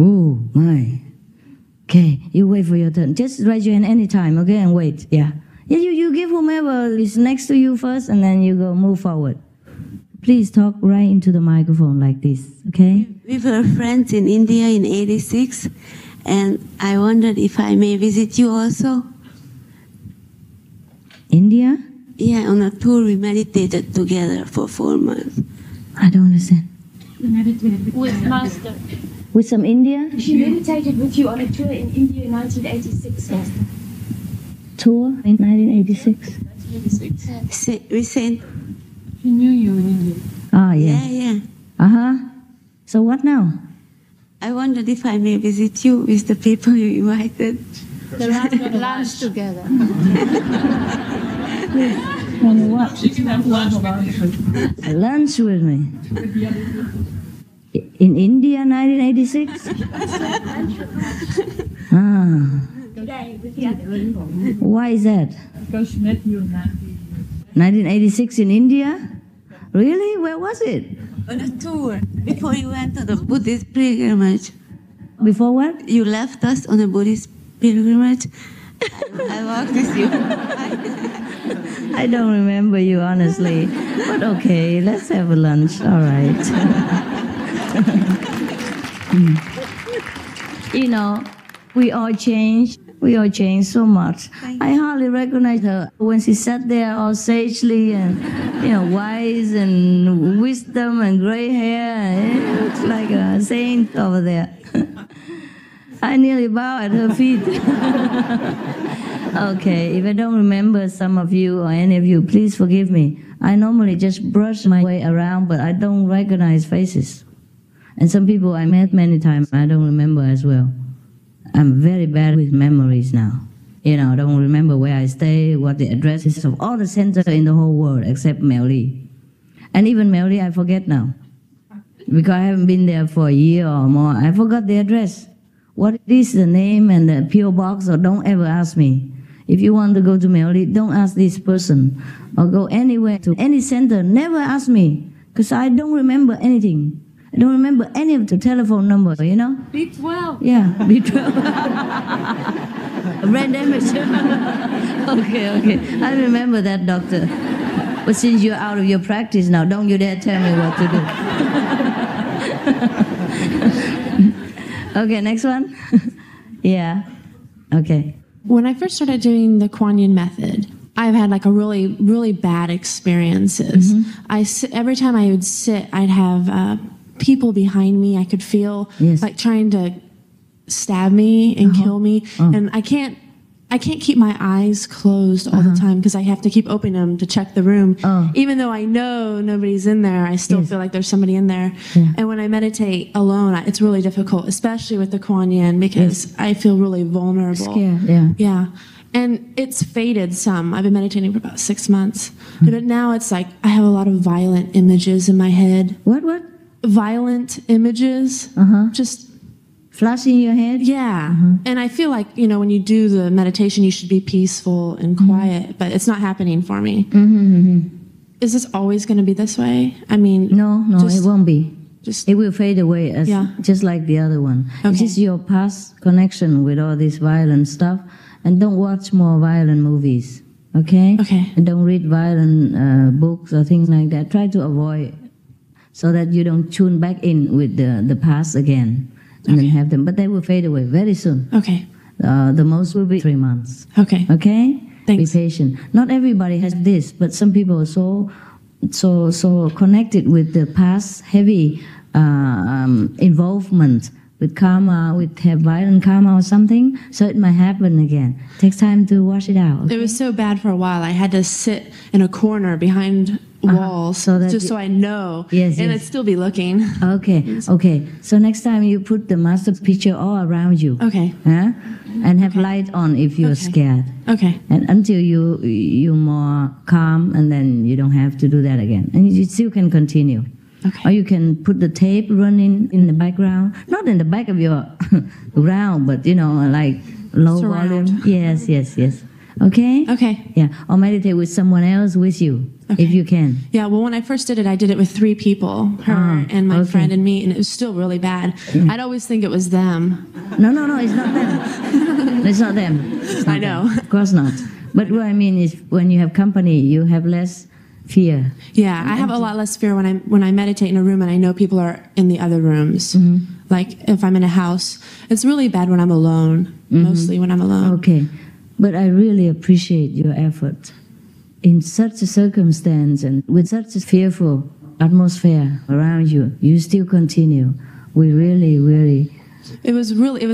Oh, my. Okay, you wait for your turn. Just raise your hand anytime, okay, and wait. Yeah. Yeah, you give whomever is next to you first, and then you go move forward. Please talk right into the microphone like this, okay? We were friends in India in 86, and I wondered if I may visit you also. India? Yeah, on a tour we meditated together for 4 months. I don't understand. We meditated with Master. With some India? She meditated with you on a tour in India in 1986, Master. Tour in 1986? 1986. We sent... She knew you in India. Ah, yeah. Yeah. Uh-huh. So what now? I wondered if I may visit you with the people you invited. The lunch together. Want what? Lunch with me. In India, 1986? Ah. Why is that? Because she met you in 1986 in India? Really? Where was it? On a tour, before you went on the Buddhist pilgrimage. Before what? You left us on a Buddhist pilgrimage. I walked with you. I don't remember you, honestly. But okay, let's have a lunch. All right. You know, we all change. We all changed so much. I hardly recognize her when she sat there all sagely and, wise and wisdom and gray hair. It looks like a saint over there. I nearly bow at her feet. Okay, if I don't remember some of you or any of you, please forgive me. I normally just brush my way around, but I don't recognize faces. And some people I met many times, I don't remember as well. I'm very bad with memories now. I don't remember where I stay, what the address is of all the centers in the whole world except Mel Lee. And even Mel Lee I forget now. Because I haven't been there for a year or more. I forgot the address. What is the name and the P.O. box, or don't ever ask me. If you want to go to Mel Lee, don't ask this person. Or go anywhere to any center, never ask me. Because I don't remember anything. I don't remember any of the telephone numbers, B12. Yeah, B12. Brain damage. Okay. I remember that, doctor. But since you're out of your practice now, don't you dare tell me what to do. Okay, next one. Yeah. Okay. When I first started doing the Kuan Yin method, I've had like a really, really bad experiences. Every time I would sit, I'd have people behind me. I could feel like trying to stab me and kill me, and I can't keep my eyes closed all the time because I have to keep opening them to check the room. Even though I know nobody's in there, I still feel like there's somebody in there. And when I meditate alone, it's really difficult, especially with the Kuan Yin, because I feel really vulnerable. Scared, yeah. And it's faded some. I've been meditating for about 6 months. But now it's like I have a lot of violent images in my head. What? Violent images. Just flashing in your head? Yeah. And I feel like, when you do the meditation, you should be peaceful and quiet, but it's not happening for me. Is this always going to be this way? I mean... No, it won't be. It will fade away just like the other one. Okay. This is your past connection with all this violent stuff. And don't watch more violent movies, okay? Okay. And don't read violent books or things like that. Try to avoid so that you don't tune back in with the past again and then have them. But they will fade away very soon. Okay. The most will be 3 months. Okay. Okay? Thanks. Be patient. Not everybody has this, but some people are so connected with the past, heavy involvement with karma, have violent karma or something, so it might happen again. It takes time to wash it out. Okay? It was so bad for a while. I had to sit in a corner behind walls so I know. Yes, and I'd still be looking. Okay. So next time you put the master picture all around you. Okay. And have light on if you're scared. Okay. And until you're more calm, and then you don't have to do that again. And you still can continue. Okay. Or you can put the tape running in the background, not in the back of your ground, but like low Surround. volume. Yes. Okay? Okay. Yeah. Or meditate with someone else with you. if you can. Yeah, well, when I first did it with 3 people, her and my friend and me, and it was still really bad. I'd always think it was them. No, it's not them. It's not them. It's not I know. them. Of course not. But what I mean is, when you have company, you have less fear. Yeah, I have a lot less fear when I meditate in a room and I know people are in the other rooms. Like if I'm in a house. It's really bad when I'm alone, mostly when I'm alone. Okay. But I really appreciate your effort. In such a circumstance and with such a fearful atmosphere around you, you still continue. We really, really... It was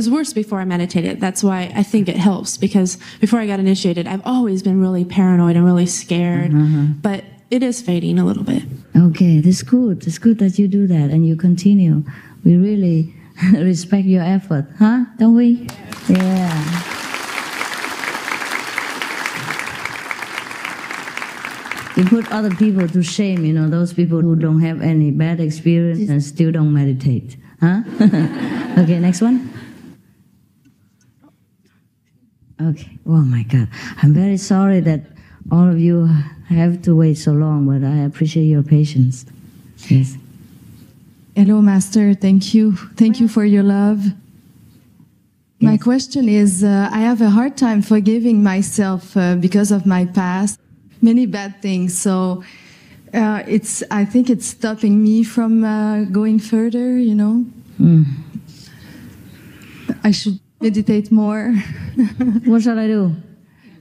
worse before I meditated. That's why I think it helps, because before I got initiated, I've always been really paranoid and really scared. But it is fading a little bit. Okay, that's good. It's good that you do that and you continue. We really respect your effort, huh? Don't we? Yeah. You put other people to shame, you know, those people who don't have any bad experience and still don't meditate. Huh? Okay, next one. Okay. Oh my God. I'm very sorry that all of you have to wait so long, but I appreciate your patience. Yes. Hello, Master. Thank you. Thank you for your love. My question is, I have a hard time forgiving myself because of my past, many bad things. So I think it's stopping me from going further, you know. I should meditate more. What shall I do?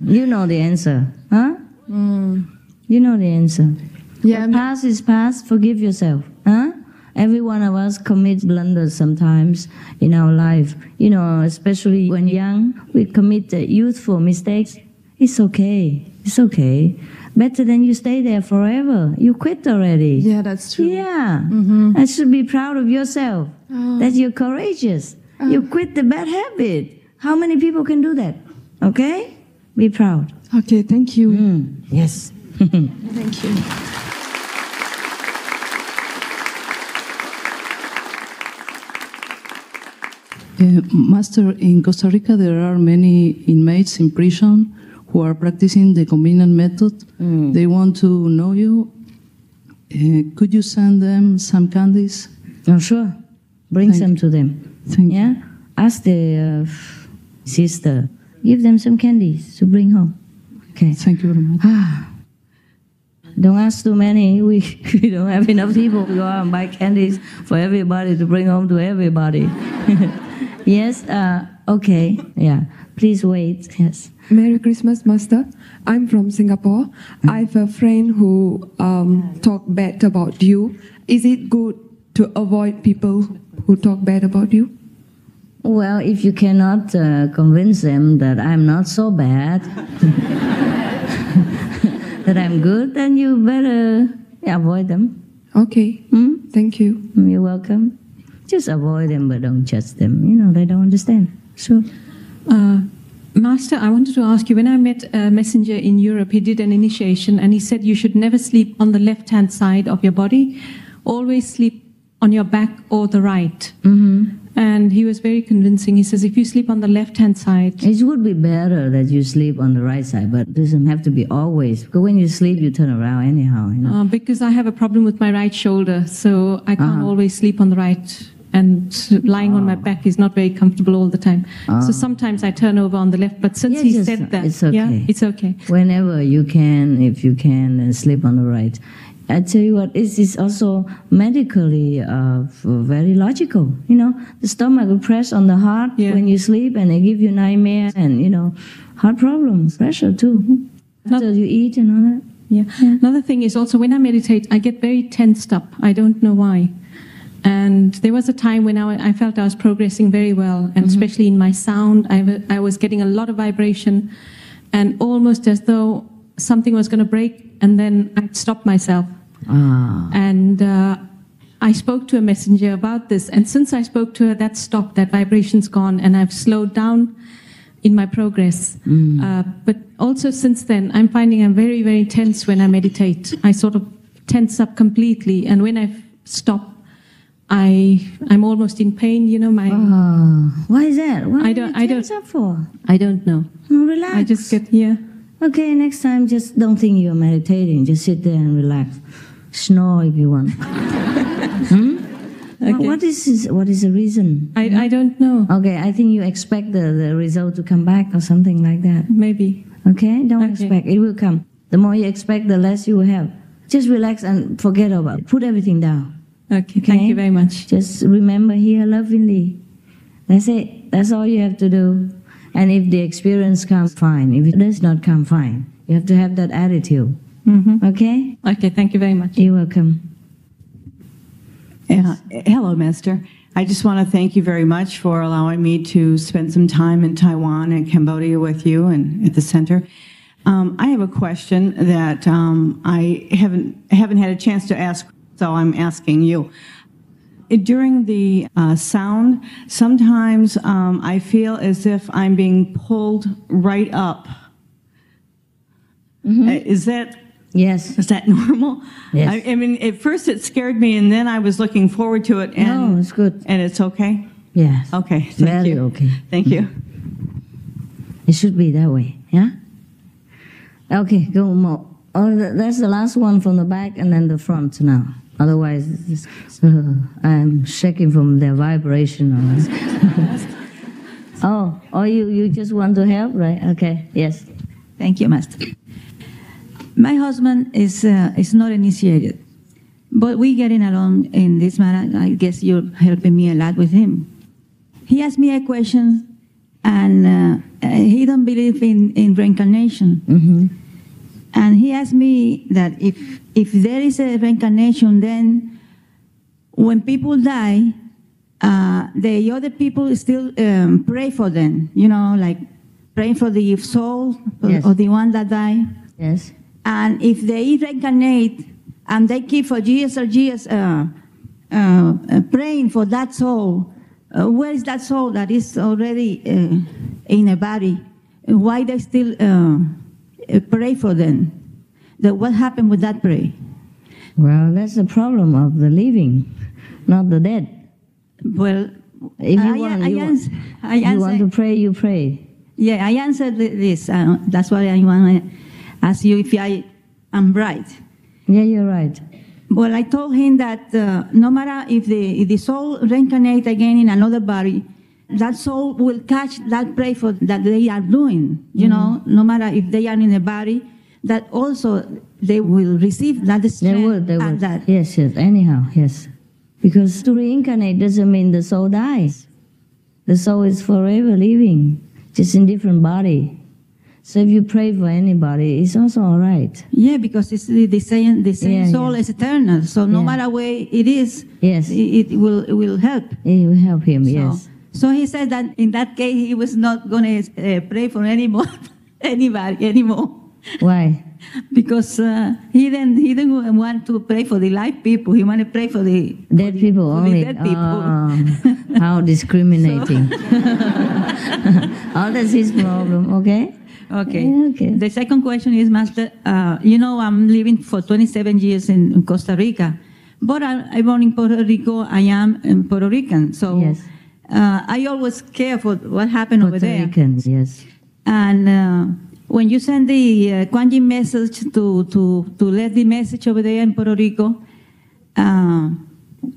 You know the answer, huh? You know the answer. Yeah. What past is past. Forgive yourself, huh? Every one of us commits blunders sometimes in our life. You know, especially when young, we commit youthful mistakes. It's okay. It's okay. Better than you stay there forever. You quit already. Yeah, that's true. Yeah. I should be proud of yourself. That you're courageous. You quit the bad habit. How many people can do that? Okay? Be proud. Okay, thank you. Yes. Thank you. Master, in Costa Rica there are many inmates in prison who are practicing the convenient method. They want to know you. Could you send them some candies? Oh, sure. Bring some to them. Thank you. Ask the sister. Give them some candies to bring home. Okay. Thank you very much. Don't ask too many. We don't have enough people to go out and buy candies for everybody to bring home to everybody. Yes? Okay. Yeah. Please wait. Yes. Merry Christmas, Master. I'm from Singapore. I have a friend who talk bad about you. Is it good to avoid people who talk bad about you? Well, if you cannot convince them that I'm not so bad, that I'm good, then you better avoid them. Okay. Thank you. You're welcome. Just avoid them, but don't judge them. You know, they don't understand. Sure. Master, I wanted to ask you, when I met a messenger in Europe, he did an initiation and he said you should never sleep on the left-hand side of your body, always sleep on your back or the right. And he was very convincing. He says if you sleep on the left-hand side... It would be better that you sleep on the right side, but it doesn't have to be always. Because when you sleep, you turn around anyhow. You know? Because I have a problem with my right shoulder, so I can't always sleep on the right. And lying on my back is not very comfortable all the time. So sometimes I turn over on the left. But since he said that, it's okay. It's okay. Whenever you can, if you can, sleep on the right. I tell you what, it is also medically very logical. You know, the stomach will press on the heart when you sleep, and they give you nightmares and, you know, heart problems, pressure too. After you eat and all that. Yeah. Another thing is also when I meditate, I get very tensed up. I don't know why. And there was a time when I felt I was progressing very well, and especially in my sound, I was getting a lot of vibration, and almost as though something was going to break, and then I'd stop myself. And I spoke to a messenger about this, and since I spoke to her, that stopped, that vibration's gone, and I've slowed down in my progress. But also since then, I'm finding I'm very, very tense when I meditate. I sort of tense up completely, and when I stop, I'm almost in pain, you know. Why is that? What I don't up for? I don't know. Relax. I just get Okay, next time just don't think you're meditating. Just sit there and relax. Snore if you want. Okay. What is the reason? I don't know. Okay, I think you expect the result to come back or something like that. Maybe. Okay, don't expect. It will come. The more you expect, the less you will have. Just relax and forget about it. Put everything down. Okay, thank you very much. Just remember here lovingly. That's it. That's all you have to do. And if the experience comes, fine. If it does not come, fine. You have to have that attitude. Okay? Okay, thank you very much. You're welcome. Hello, Master. I just want to thank you very much for allowing me to spend some time in Taiwan and Cambodia with you and at the center. I have a question that I haven't had a chance to ask, so I'm asking you. During the sound, sometimes I feel as if I'm being pulled right up. Is that? Yes. Is that normal? Yes. I mean, at first it scared me, and then I was looking forward to it. And, no, it's good. And it's okay? Yes. Okay, thank you. Very okay. Thank you. It should be that way, yeah? Okay, go more. Oh, that's the last one from the back and then the front now. Otherwise, I'm shaking from the vibration. Oh, you just want to help, right? Okay, yes. Thank you, Master. My husband is not initiated, but we're getting along in this matter. I guess you're helping me a lot with him. He asked me a question, and he don't believe in reincarnation. And he asked me that if there is a reincarnation, then when people die, the other people still pray for them, like praying for the soul of the one that died. Yes. And if they reincarnate and they keep for years or years praying for that soul, where is that soul that is already in a body? Why they still pray for them? What happened with that prayer? Well, that's the problem of the living, not the dead. Well, if you want to pray, you pray. Yeah, I answered this. That's why I want to ask you if I am right. Yeah, you're right. Well, I told him that no matter if the soul reincarnates again in another body, that soul will catch that prayer that they are doing. No matter if they are in a body, that also they will receive that strength. They would. Yes. Anyhow, yes. Because to reincarnate doesn't mean the soul dies. The soul is forever living, just in different body. So if you pray for anybody, it's also all right. Yeah, because it's the same soul is eternal. So no matter where it is, it will help. It will help him, yes. So he said that in that case, he was not going to pray for anybody anymore. Why? Because he didn't want to pray for the live people. He wanted to pray for the dead people only. The dead people. How discriminating. That's his problem, okay? Okay. The second question is, Master, I'm living for 27 years in Costa Rica, but I'm born in Puerto Rico. I am Puerto Rican, so I always care for what happened over there. Puerto Ricans, yes. And when you send the Kuan Yin message to let the message over there in Puerto Rico,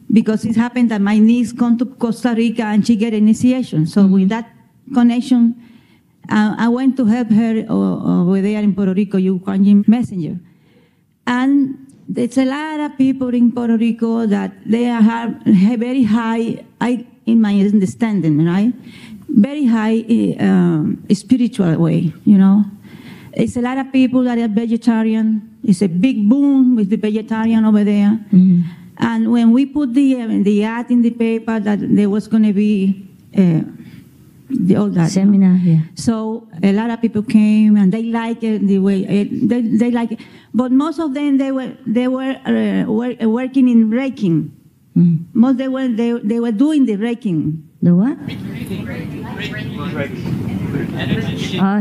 because it happened that my niece come to Costa Rica and she get initiation. So with that connection, I went to help her over there in Puerto Rico, you Kuan Yin messenger. And there's a lot of people in Puerto Rico that they are very high, in my understanding, right? Very high spiritual way, It's a lot of people that are vegetarian. It's a big boom with the vegetarian over there. And when we put the ad in the paper that there was going to be all that seminar here, so a lot of people came and they like it the way they like it. But most of them they were working in raking. Most they were doing the raking. The what?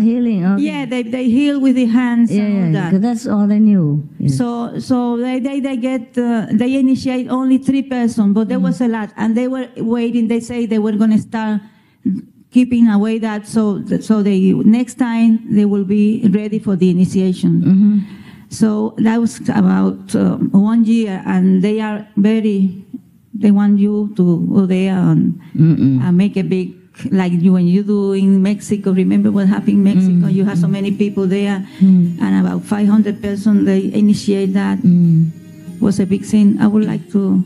Healing. Okay. Yeah, they heal with the hands. Yeah, because that's all they knew. Yeah. So they initiate only 3 persons, but there was a lot, and they were waiting. They say they were going to start keeping away that so they next time they will be ready for the initiation. So that was about 1 year, and they want you to go there and make a big, like when you do in Mexico. Remember what happened in Mexico? You have so many people there, and about 500 persons, they initiate that. Was a big thing. I would like to,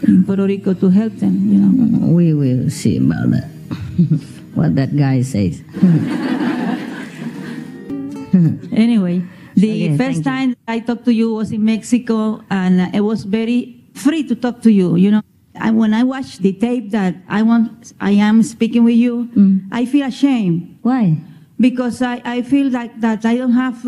in Puerto Rico, to help them, you know. We will see about that. What that guy says. Anyway, the Okay, first thank time I talked to you was in Mexico, and it was very free to talk to you, you know. And when I watched the tape that I am speaking with you, I feel ashamed. Why? Because I feel that I don't have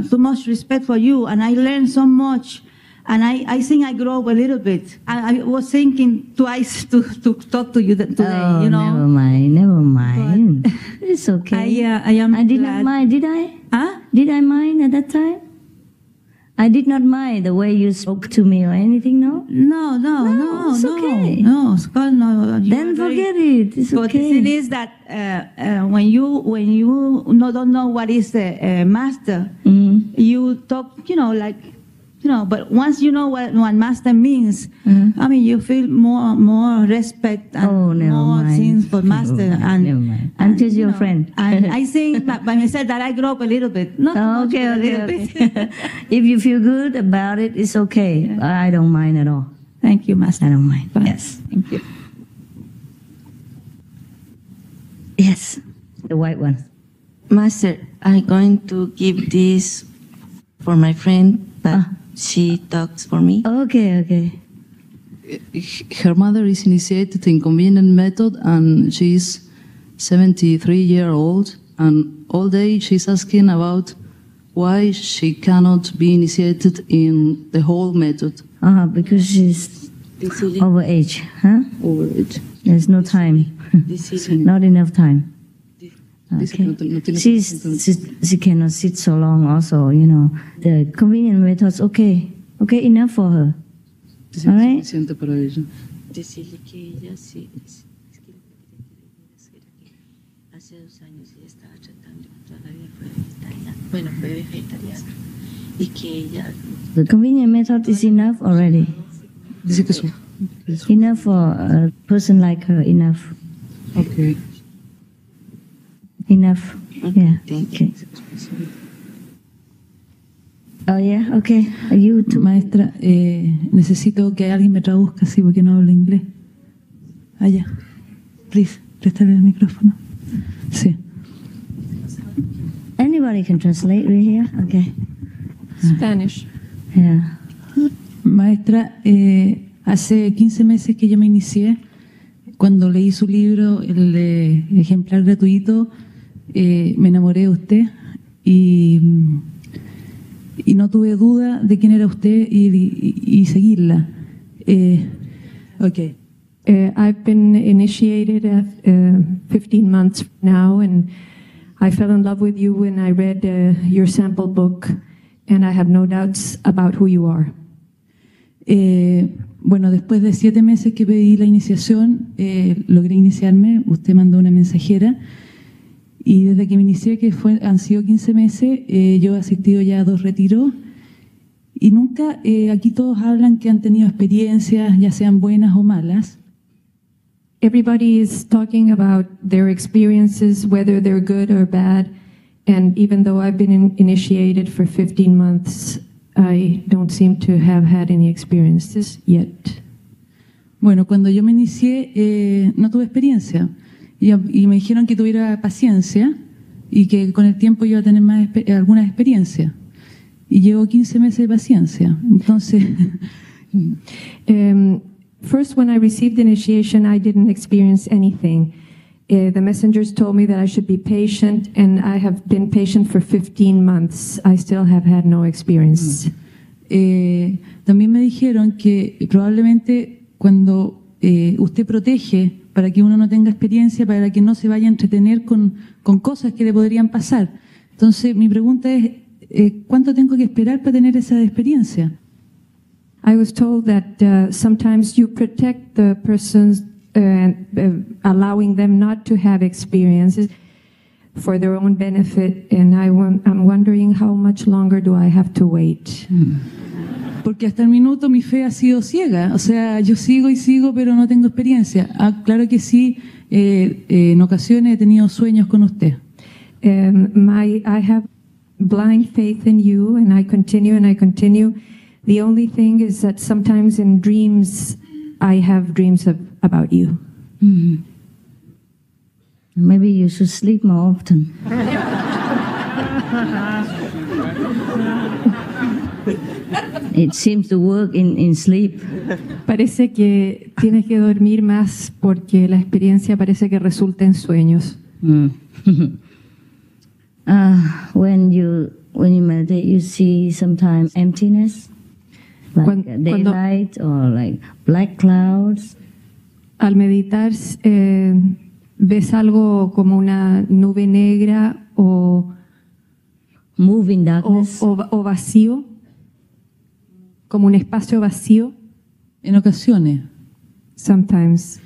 too much respect for you, and I learned so much, and I think I grow up a little bit. I was thinking twice to talk to you today, Oh, you know. never mind. It's okay. I did glad. not mind, did I? Huh? Did I mind at that time? I did not mind the way you spoke to me or anything, no? No, it's okay. No, Scott, no. You Then are very- forget it. It's But the okay. thing is that when you don't know what is the master, you talk, you know, like, you know. But once you know what master means, I mean, you feel more respect and never more mind. things for master. Never mind. I'm just you your know, friend. And I think by myself that I grew up a little bit. Not too much, Okay, but a little okay. bit. If you feel good about it, it's okay. I don't mind at all. Thank you, master. I don't mind. Bye. Yes. Thank you. Yes. The white one. Master, I'm going to give this for my friend, but she talks for me. Okay. Her mother is initiated in convenient method, and she's 73 years old, and all day she's asking about why she cannot be initiated in the whole method. Because she's overage, huh? Overage. There's no time. Not enough time. Okay. She cannot sit so long also, you know. The convenient method's okay. Okay, enough for her. All right? Suficiente para ella. Decirle que ella sí, es que lo que quería que hace 2 años ella estaba tratando y toda la vida fue vegetariana. Bueno, fue vegetariana. Y que ella... The convenient method is enough already. Dice que Enough for a person like her, enough. Okay. Enough. Yeah. Thank you. Okay. Oh, yeah, okay. You too. Maestra, necesito que alguien me traduzca, sí, porque no hablo inglés. Allá. Please, préstale el micrófono. Sí. Anybody can translate right here? Okay. Spanish. Yeah. Maestra, hace 15 meses que yo me inicié, cuando leí su libro, el ejemplar gratuito, me enamoré de usted y no tuve duda de quién era usted y seguirla. Okay. I've been initiated at 15 months now, and I fell in love with you when I read your sample book, and I have no doubts about who you are. Bueno, después de 7 meses que pedí la iniciación, logré iniciarme. Usted mandó una mensajera y desde que me inicié, que han sido 15 meses, yo he asistido ya a 2 retiros y nunca, aquí todos hablan que han tenido experiencias, ya sean buenas o malas. Everybody is talking about their experiences, whether they're good or bad, and even though I've been initiated for 15 months, I don't seem to have had any experiences yet. Bueno, cuando yo me inicié, no tuve experiencia y me dijeron que tuviera paciencia y que con el tiempo iba a tener alguna experiencia. Y llevo 15 meses de paciencia. Entonces, first, when I received the initiation, I didn't experience anything. The messengers told me that I should be patient, and I have been patient for 15 months. I still have had no experience. También me dijeron que probablemente cuando usted protege para que uno no tenga experiencia, para que no se vaya a entretener con cosas que le podrían pasar. Entonces, mi pregunta es, ¿cuánto tengo que esperar para tener esa experiencia? I was told that sometimes you protect the persons allowing them not to have experiences for their own benefit, and I'm wondering how much longer do I have to wait? Porque hasta el minuto mi fe ha sido ciega, o sea, yo sigo y sigo, pero no tengo experiencia. Claro que sí, en ocasiones he tenido sueños con usted. I have blind faith in you, and I continue and I continue. The only thing is that sometimes in dreams, I have dreams about you. Mm-hmm. Maybe you should sleep more often. It seems to work in sleep. Parece que tienes que dormir más porque la experiencia parece que resulta en sueños. When you meditate, you see sometimes emptiness, like daylight or like black clouds. Al meditar, ¿ves algo como una nube negra o moving darkness o vacío? Como un espacio vacío. En ocasiones. Sometimes.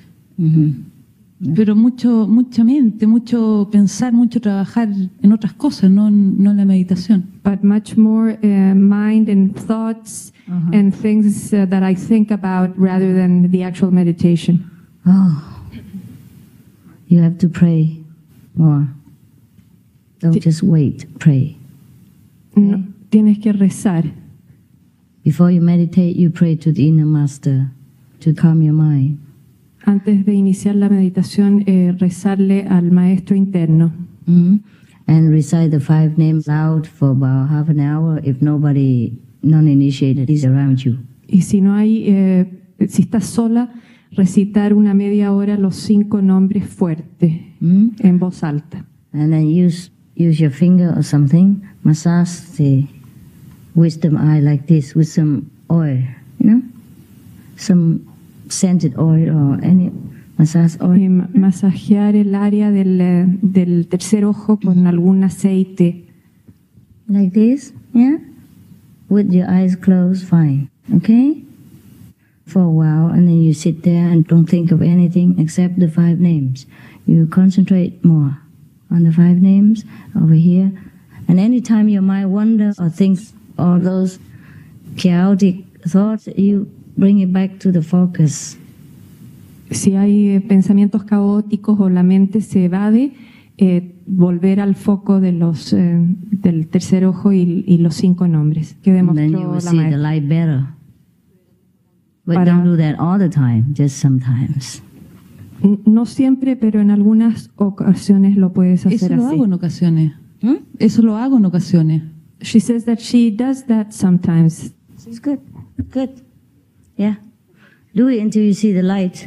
Pero mucha mente, mucho pensar, mucho trabajar en otras cosas, no en la meditación. But much more mind and thoughts and things that I think about rather than the actual meditation. Oh, you have to pray more. Don't just wait, pray. No, tienes que rezar. Before you meditate, you pray to the inner master to calm your mind. Antes de iniciar la meditación, rezarle al maestro interno. And recite the 5 names loud for about half an hour if nobody non-initiated is around you. Y si no hay, si estás sola, recitar una media hora los 5 nombres fuertes en voz alta. And then use your finger or something, massage the wisdom eye like this with some oil, some scented oil or any massage oil. Masajear el área del tercer ojo con algún aceite. Like this, yeah? With your eyes closed, fine, okay? For a while, and then you sit there and don't think of anything except the 5 names. You concentrate more on the 5 names over here. And anytime your mind wanders or thinks all those chaotic thoughts, you bring it back to the focus. Si hay pensamientos caóticos o la mente se evade, volver al foco de del tercer ojo y los 5 nombres que demostró then you will la see maestra. the light better. But don't do that all the time, just sometimes. No siempre, pero en algunas ocasiones lo puedes hacer Eso lo así. hago en ocasiones. Eso lo hago en ocasiones. She says that she does that sometimes. It's good, good. Yeah. Do it until you see the light.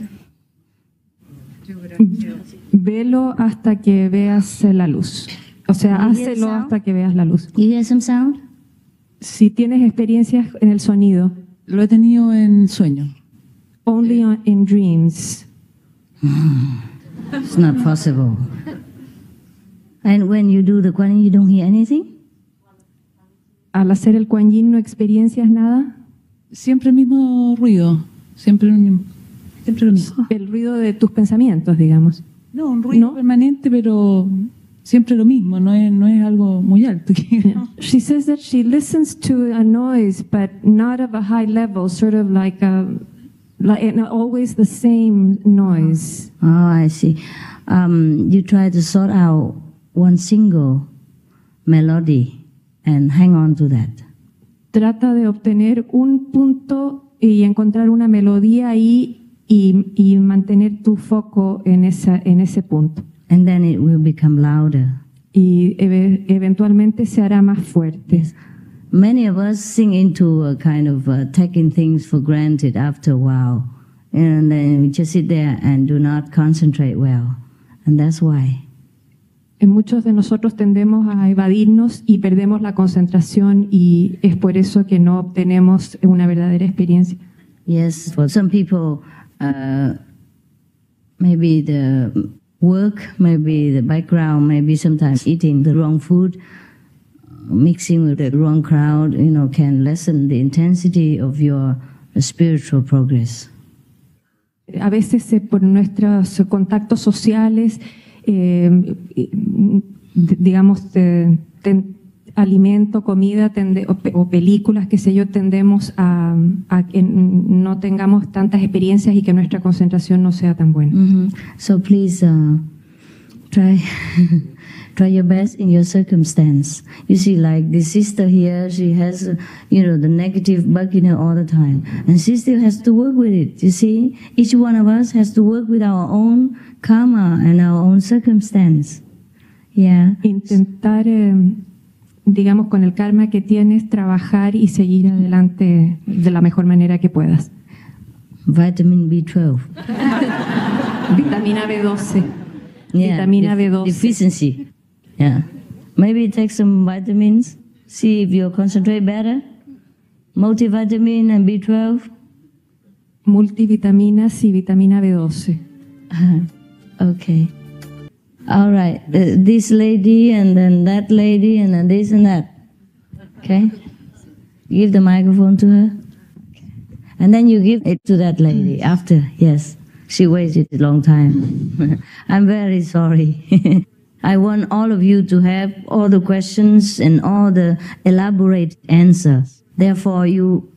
Velo hasta que veas la luz. O sea, You hear hácelo sound? hasta que veas la luz. You hear some sound? Si tienes experiencias en el sonido. Lo he tenido en sueños. Only in dreams. It's not possible. And when you do the Kuan Yin, you don't hear anything? Al hacer el Kuan Yin, ¿no experiencias nada? Siempre el mismo ruido. Siempre lo mismo. El ruido de tus pensamientos, digamos. No, un ruido permanente, pero siempre lo mismo. No es algo muy alto. She says that she listens to a noise, but not of a high level, sort of like always the same noise. Oh, I see. You try to sort out one single melody and hang on to that. Trata de obtener un punto y encontrar una melodía ahí y mantener tu foco en ese punto. And then it will become louder. Y eventualmente se hará más fuerte. Many of us sink into a kind of taking things for granted after a while. And then we just sit there and do not concentrate well. And that's why. Muchos de nosotros tendemos a evadirnos y perdemos la concentración y es por eso que no obtenemos una verdadera experiencia. Yes, for some people, maybe the work, maybe the background, maybe sometimes eating the wrong food, mixing with the wrong crowd, can lessen the intensity of your spiritual progress. A veces por nuestros contactos sociales, digamos, alimento, comida o películas, qué sé yo, tendemos a que no tengamos tantas experiencias y que nuestra concentración no sea tan buena. So please try your best in your circumstance. You see, like this sister here, she has, the negative bug in her all the time. And she still has to work with it, you see. Each one of us has to work with our own karma and our own circumstance. Yeah. Intentar, digamos, con el karma que tienes, trabajar y seguir adelante de la mejor manera que puedas. Vitamin B12. Vitamina B12. Yeah, Vitamina B12. Deficiency. Yeah. Maybe take some vitamins, see if you concentrate better. Multivitamin and B12. Multivitaminas y vitamina B12. Okay. All right. This lady and then that lady and then this and that. Okay? Give the microphone to her. Okay. And then you give it to that lady after. Yes. She waited a long time. I'm very sorry. I want all of you to have all the questions and all the elaborate answers. Therefore, you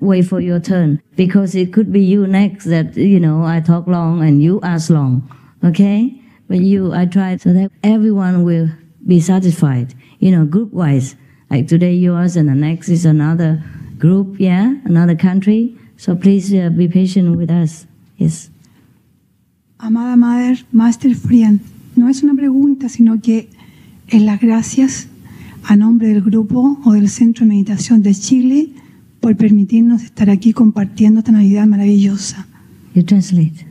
wait for your turn, because it could be you next that, I talk long and you ask long, okay? But I try so that everyone will be satisfied, group-wise. Like today yours and the next is another group, another country. So please be patient with us. Yes. Amada Mother, Master Friend, no es una pregunta, sino que es las gracias a nombre del grupo o del Centro de Meditación de Chile por permitirnos estar aquí compartiendo esta Navidad maravillosa. You translate.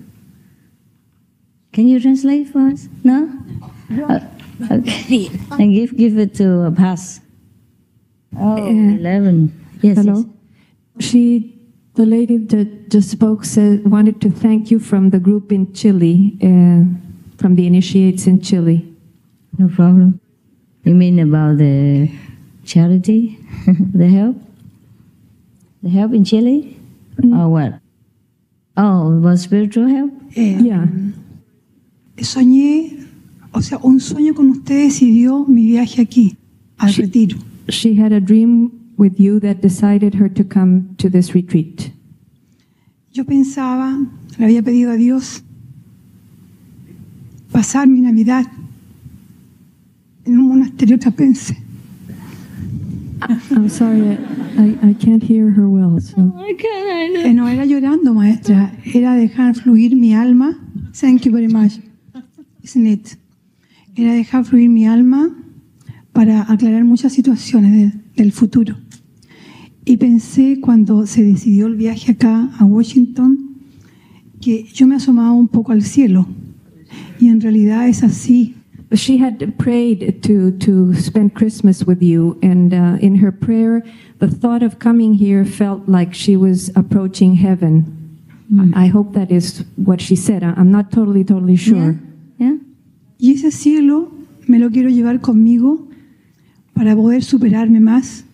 Can you translate for us? No? Okay. And give it to Paz. 11. Yes. Hello. Yes. The lady that just spoke wanted to thank you from the group in Chile, from the initiates in Chile. No problem. You mean about the charity, the help? The help in Chile? Or what? Oh, about spiritual help? Yeah. Soñé, un sueño con ustedes y dio mi viaje aquí, al retiro. She had a dream with you that decided her to come to this retreat. Yo pensaba, le había pedido a Dios pasar mi Navidad en un monasterio trapense. I'm sorry, I can't hear her well. So. No era llorando, maestra, era dejar fluir mi alma. Thank you very much. Isn't it? Era dejar fluir mi alma para aclarar muchas situaciones del futuro. Y pensé cuando se decidió el viaje acá a Washington que yo me asomaba un poco al cielo y en realidad es así. She had prayed to spend Christmas with you, and in her prayer, the thought of coming here felt like she was approaching heaven. I hope that is what she said. I'm not totally sure. Yeah. Y ese cielo me lo quiero llevar conmigo para poder superarme más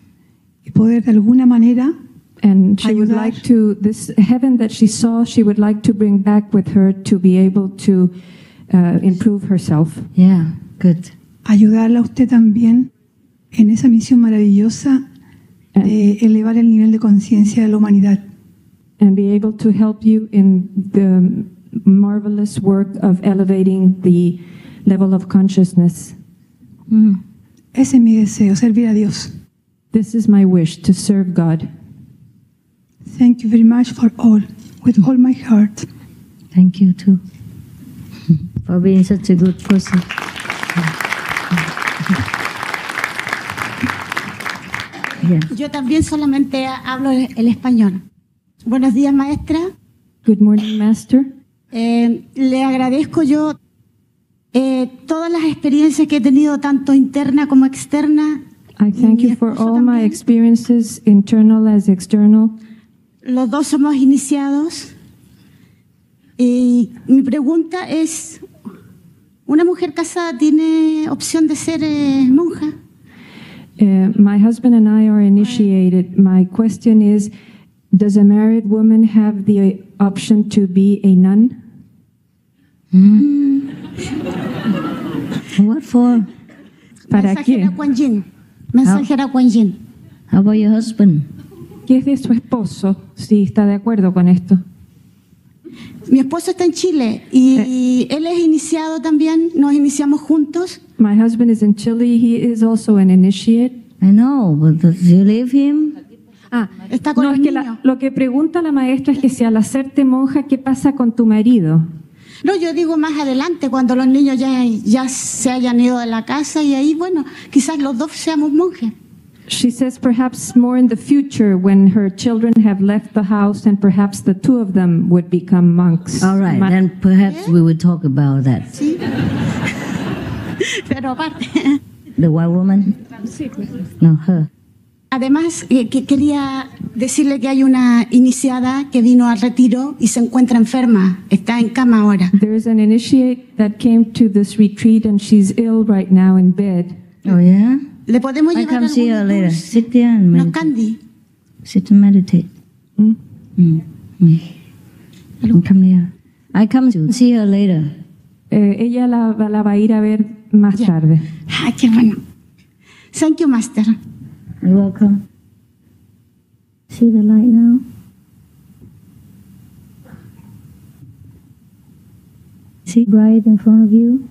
y poder de alguna manera and she would like to, this heaven that she saw, she would like to bring back with her to be able to improve herself. Yeah, good. Ayudarla a usted también en esa misión maravillosa de elevar el nivel de conciencia de la humanidad. And be able to help you in the marvelous work of elevating the level of consciousness. Ese es mi deseo, servir a Dios. This is my wish, to serve God. Thank you very much for all, with all my heart. Thank you too, for being such a good person. Yeah. Yo también solamente hablo el español. Buenos días, maestra. Good morning, master. Le agradezco yo todas las experiencias que he tenido, tanto interna como externa. I thank you for all my experiences, internal as external. Los dos somos iniciados. Y mi pregunta es, ¿una mujer casada tiene opción de ser monja? My husband and I are initiated. My question is, Does a married woman have the option to be a nun? What for? ¿Para qué? Mensajera Kuan Yin. Mensajera Kuan Yin. How about your husband? ¿Qué es de su esposo? Si está de acuerdo con esto. Mi esposo está en Chile y él es iniciado también. Nos iniciamos juntos. My husband is in Chile. He is also an initiate. I know, but do you leave him? Está con No, los es que niños. lo que pregunta la maestra es que si al hacerte monja, ¿qué pasa con tu marido? No, yo digo más adelante, cuando los niños ya se hayan ido de la casa y ahí, bueno, quizás los dos seamos monjes. She says perhaps more in the future when her children have left the house and perhaps the two of them would become monks. All right, then perhaps we will talk about that. Sí. Pero aparte. The white woman? No, her. Además, que quería decirle que hay una iniciada que vino al retiro y se encuentra enferma. Está en cama ahora. There is an initiate that came to this retreat and she's ill right now in bed. Oh, yeah? Le podemos I llevar come see her later. algunos Sit there and unos meditate. candy. Sit and meditate. Come here. I come to see her later. Ella la va a ir a ver más tarde. Ay, qué bueno. Thank you, Master. You're welcome. See the light now? See bright in front of you?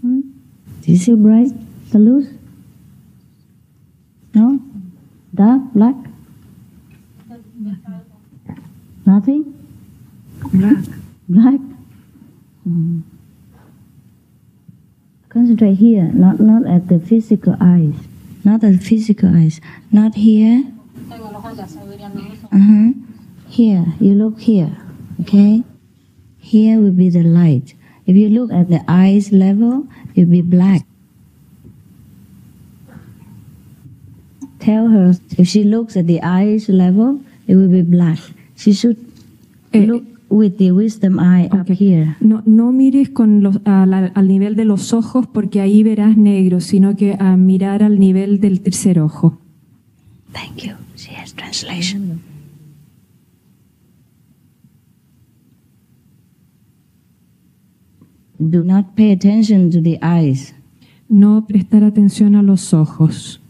Do you see bright? The luz? No? Dark? Black? Nothing? Black. Black? Concentrate here, not at the physical eyes. Not at the physical eyes. Not here. Here. You look here. Okay? Here will be the light. If you look at the eyes level, it will be black. Tell her, if she looks at the eyes level, it will be black. She should look with the wisdom eye up here. No mires al nivel de los ojos porque ahí verás negro, sino que a mirar al nivel del tercer ojo. Thank you. She has translation. Do not pay attention to the eyes. No prestar atención a los ojos.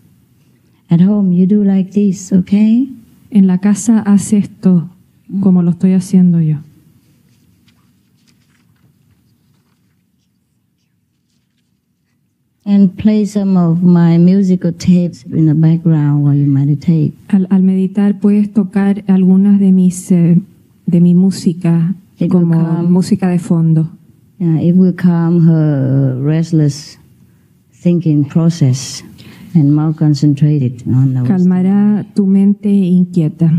At home, you do like this, okay? En la casa haz esto como lo estoy haciendo yo. And play some of my musical tapes in the background while you meditate. Al meditar puedes tocar algunas de mi música como música de fondo. Yeah, it will calm her restless thinking process and more concentrated on the wisdom. Calmará tu mente inquieta.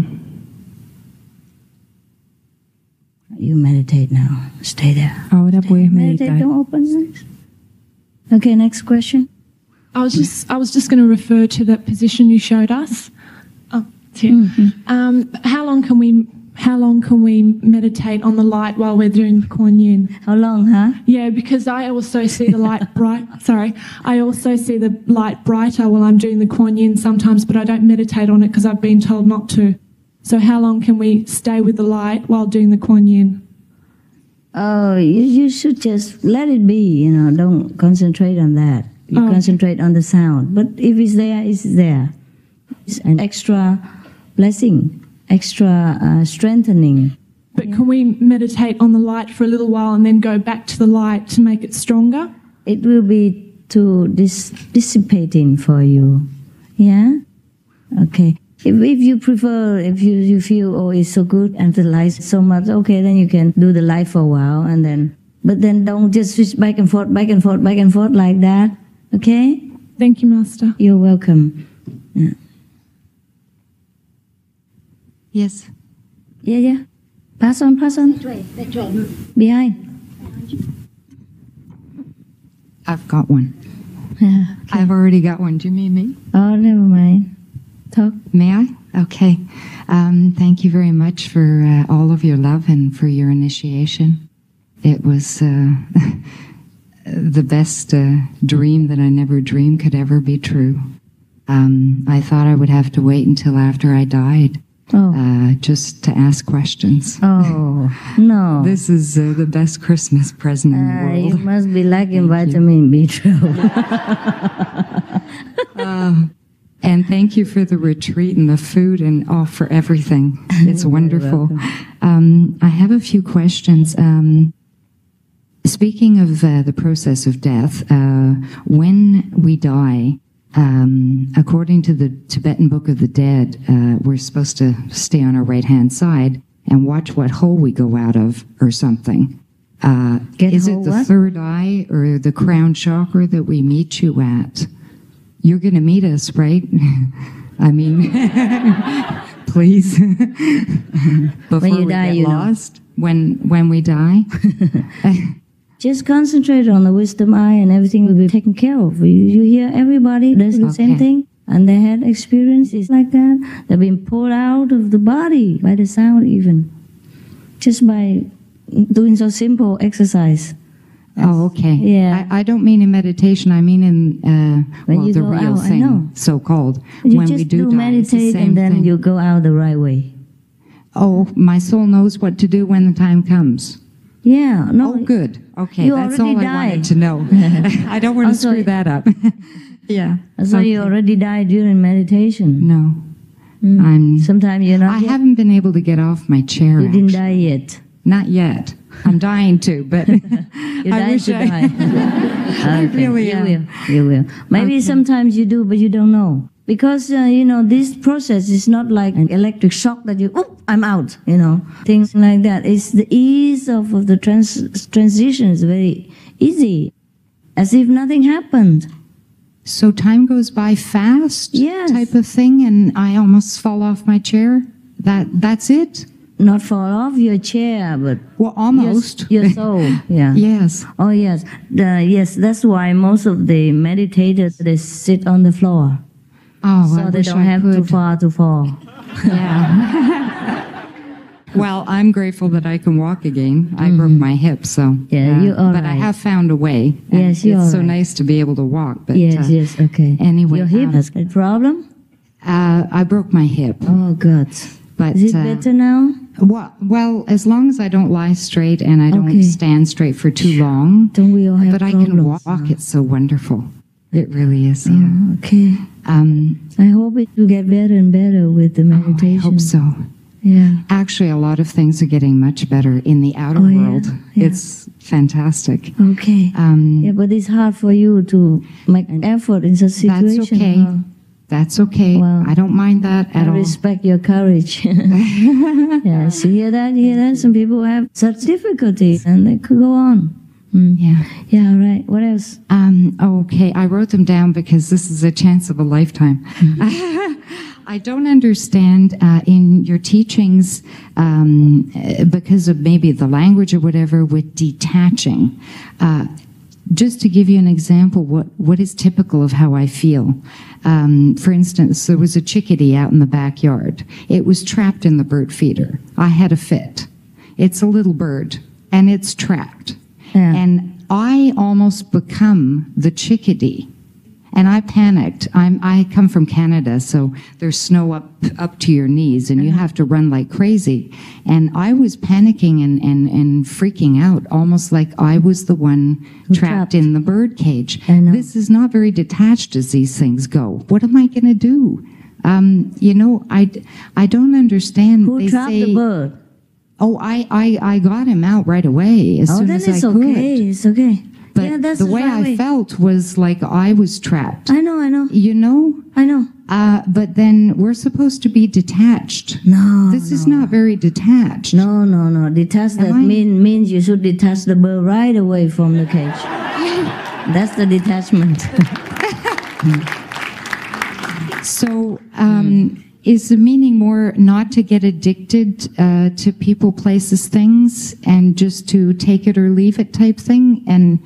You meditate now. Stay there. Ahora puedes Meditate, meditar. don't open your eyes. Okay, next question. I was just going to refer to that position you showed us. Oh, it's here. How long can we meditate on the light while we're doing Kuan Yin? How long, huh? Yeah, because I also see the light bright. Sorry, I also see the light brighter while I'm doing the Kuan Yin sometimes, but I don't meditate on it because I've been told not to. So how long can we stay with the light while doing the Kuan Yin? Oh, you should just let it be, don't concentrate on that. You concentrate on the sound. But if it's there, it's there. It's an extra blessing, extra strengthening. But can we meditate on the light for a little while and then go back to the light to make it stronger? It will be too dissipating for you. Yeah? Okay. If you prefer, if you feel, oh, it's so good and the light so much, okay, then you can do the light for a while but then don't just switch back and forth like that. Okay? Thank you, Master. You're welcome. Yeah. Yes. Yeah. Pass on. Behind. I've got one. Okay. I've already got one. Do you mean me? Oh, never mind. Talk. May I? Okay. Thank you very much for all of your love and for your initiation. It was the best dream that I never dreamed could ever be true. I thought I would have to wait until after I died. Just to ask questions. Oh, no. This is the best Christmas present in the world. You must be lacking vitamin B12. And thank you for the retreat and the food and for everything. It's wonderful. I have a few questions. Speaking of the process of death, when we die, according to the Tibetan Book of the Dead, we're supposed to stay on our right-hand side and watch what hole we go out of or something. Is it the third eye or the crown chakra that we meet you at? You're going to meet us, right? I mean, please. Before when you we die, get you lost. When we die. Just concentrate on the wisdom eye and everything will be taken care of. You hear everybody does the same thing and they had experiences like that. They've been pulled out of the body by the sound even. Just by doing so simple exercise. Oh, okay. Yeah. I don't mean in meditation. I mean in the real thing, so-called. You when just we do die, meditate and then you go out the right way. Oh, my soul knows what to do when the time comes. Yeah. No. Oh, good. Okay, that's all I wanted to know. I don't want to screw that up. Yeah. So you already died during meditation? No. Sometimes you're not. I haven't been able to get off my chair. You didn't die yet. Not yet. I'm dying to, but I wish die. I really am. You will. Maybe sometimes you do, but you don't know. Because, this process is not like an electric shock that I'm out, things like that. It's the ease of the transition is very easy, as if nothing happened. So time goes by fast, type of thing, and I almost fall off my chair? That's it? Not fall off your chair, but almost your soul. Yeah. Yes. Oh yes. Yes. That's why most of the meditators they sit on the floor. Oh, so they don't have too far to fall. Yeah. Well, I'm grateful that I can walk again. I broke my hip, so you are. But I have found a way. Yes, you are. It's so nice to be able to walk. But yes. Okay. Anyway, your hip has a problem. I broke my hip. Oh God. But is it better now? Well, as long as I don't lie straight and I don't stand straight for too long. Don't we all have But problems? I can walk. It's so wonderful. It really is. Okay. I hope it will get better and better with the meditation. I hope so. Yeah. Actually, a lot of things are getting much better in the outer world. Yeah. It's fantastic. Okay. But it's hard for you to make an effort in such situation. That's okay. That's okay. Well, I don't mind that at all. I respect your courage. Yes, you hear that? Hear that? Some people have such difficulties and they could go on. Yeah. Yeah, right. What else? Okay, I wrote them down because this is a chance of a lifetime. I don't understand in your teachings because of maybe the language or whatever with detaching. Just to give you an example, what is typical of how I feel. For instance, there was a chickadee out in the backyard. It was trapped in the bird feeder. I had a fit. It's a little bird, and it's trapped. Yeah. And I almost become the chickadee. And I panicked. I come from Canada, so there's snow up to your knees, and you have to run like crazy. And I was panicking and freaking out, almost like I was the one trapped in the bird cage. This is not very detached as these things go. What am I going to do? I don't understand. Who trapped the bird? Oh, I got him out right away as soon as I could. It's okay. But yeah, that's the way I felt was like I was trapped. I know. You know? I know. But then we're supposed to be detached. No. This is not very detached. No. Detached means you should detach the bird right away from the cage. That's the detachment. So, is the meaning more not to get addicted to people, places, things, and just to take it or leave it type thing? And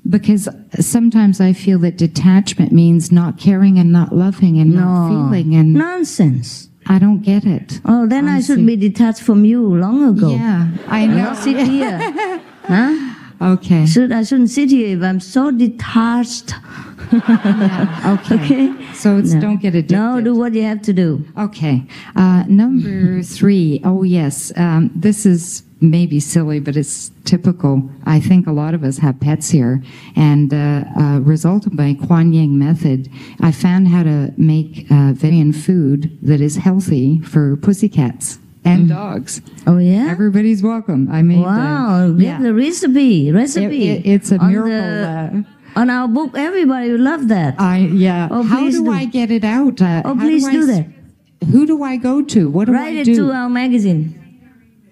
because sometimes I feel that detachment means not caring and not loving and not feeling. And nonsense. I don't get it. Oh, then I should be detached from you long ago. Yeah, I know. Not sit here. Huh? Okay. I shouldn't sit here if I'm so detached. Yeah, okay. So it's don't get addicted. No, do what you have to do. Okay. Number 3. Oh, yes. This is maybe silly, but it's typical. I think a lot of us have pets here. And result of my Kuan Yin method, I found how to make vegetarian food that is healthy for pussycats and dogs. Oh, yeah? Everybody's welcome. I made wow, give the recipe. It's a miracle. On our book, everybody will love that. Oh, how do I get it out? Please do that. Who do I go to? What do I do? Write it to our magazine.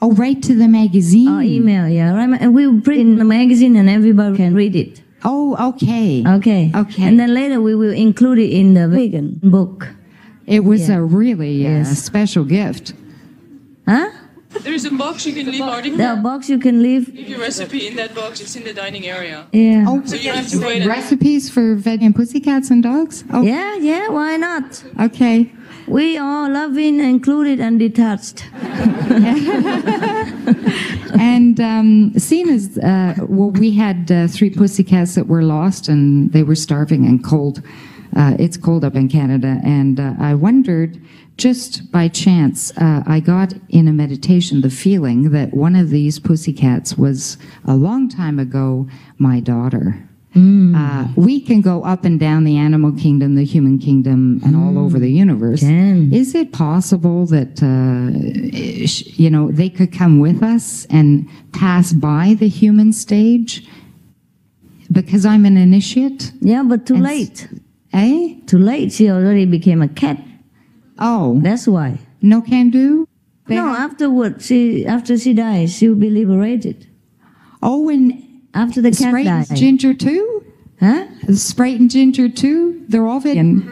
Oh, write to the magazine. Or email, yeah. And we will print in the magazine and everybody can read it. Oh, okay. Okay. And then later we will include it in the vegan book. It was a really special gift. Huh? There's a box you can leave article. There are box you can leave. Leave your recipe in that box. It's in the dining area. Yeah. Oh, so you don't have to wait. Recipes for vegan pussycats and dogs? Oh. Yeah, why not? Okay. We are loving, included, and detached. And seeing as, we had 3 pussycats that were lost and they were starving and cold. It's cold up in Canada. And I wondered, just by chance, I got in a meditation the feeling that one of these pussycats was, a long time ago, my daughter. We can go up and down the animal kingdom, the human kingdom, and all over the universe. Is it possible that, they could come with us and pass by the human stage? Because I'm an initiate? Yeah, but too late. Eh? Too late. She already became a cat. Oh. That's why. No can do? No, afterwards, after she dies, she will be liberated. Oh, and after the cat Sprite dies. and Ginger too? Huh? Sprite and Ginger too? They're all vegan.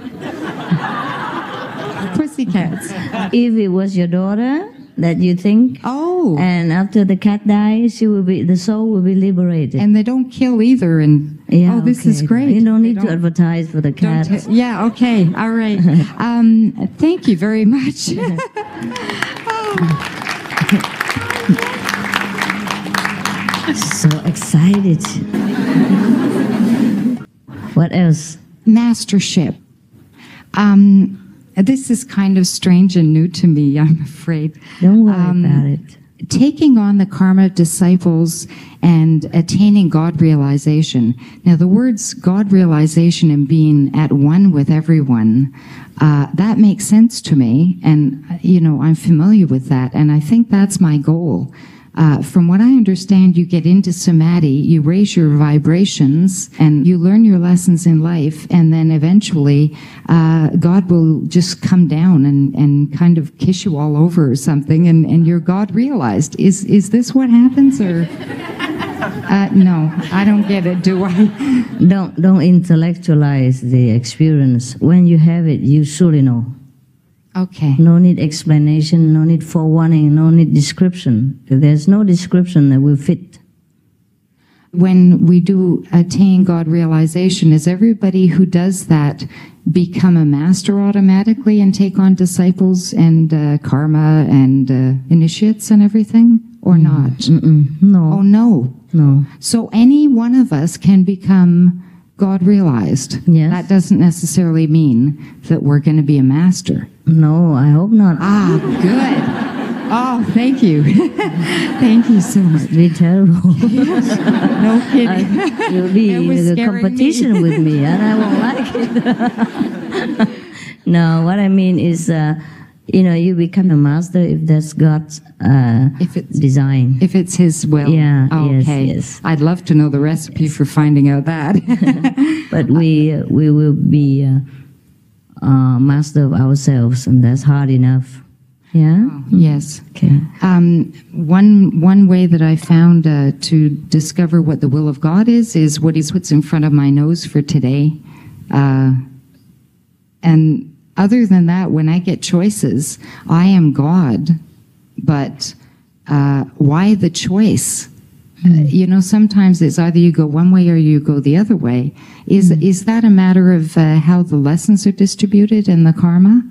Pussycats. If it was your daughter that you think, and after the cat dies, the soul will be liberated. And they don't kill either. And this is great. You don't need to advertise for the cat. Yeah, okay, all right. Thank you very much. So excited. What else? Mastership. This is kind of strange and new to me, I'm afraid. Don't worry about it. Taking on the karma of disciples and attaining God realization. Now, the words God realization and being at one with everyone, that makes sense to me. And, I'm familiar with that. And I think that's my goal. From what I understand, you get into samadhi, you raise your vibrations, and you learn your lessons in life, and then eventually God will just come down and kind of kiss you all over or something, and you're God realized. Is this what happens, or? No, I don't get it, do I? Don't intellectualize the experience. When you have it, you surely know. Okay. No need explanation, no need forewarning, no need description. There's no description that will fit. When we do attain God realization, is everybody who does that become a master automatically and take on disciples and karma and initiates and everything? Or not? No. Oh, no. No. So any one of us can become God realized. Yes. That doesn't necessarily mean that we're going to be a master. No, I hope not. Ah, good. Oh, thank you. Thank you so much. It'd be terrible. No kidding. You'll be in a competition with me, and I won't like it. No, what I mean is, you become a master if that's God's design. If it's His will. Yeah, okay. yes. I'd love to know the recipe for finding out that. But we will be master of ourselves, and that's hard enough. Yeah? Oh, yes. Okay. One way that I found to discover what the will of God is what He puts in front of my nose for today. And other than that, when I get choices, I am God, but why the choice? Sometimes it's either you go one way or you go the other way. Is that a matter of how the lessons are distributed in the karma?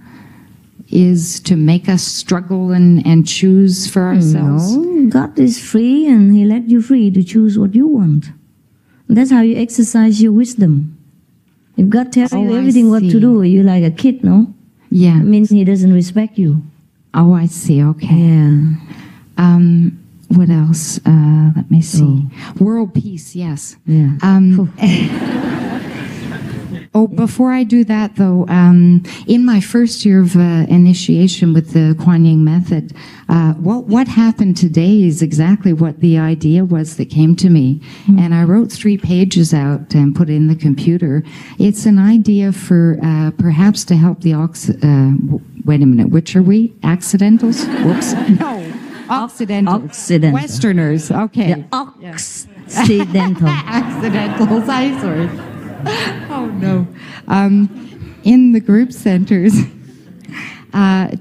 is to make us struggle and choose for ourselves? No, God is free and He let you free to choose what you want. That's how you exercise your wisdom. If God tells you everything what to do, you're like a kid, no? Yeah. It means He doesn't respect you. Oh, I see. Okay. Yeah. What else? Let me see. World peace, yes. Yeah. Before I do that, though, in my first year of initiation with the Kuan Yin method, what happened today is exactly what the idea was that came to me. And I wrote 3 pages out and put it in the computer. It's an idea for perhaps to help the wait a minute, which are we? Accidentals? Whoops. No. Occidentals. Westerners. Okay. The Occidental. Accidentals. I sorry. Oh no. In the group centers, a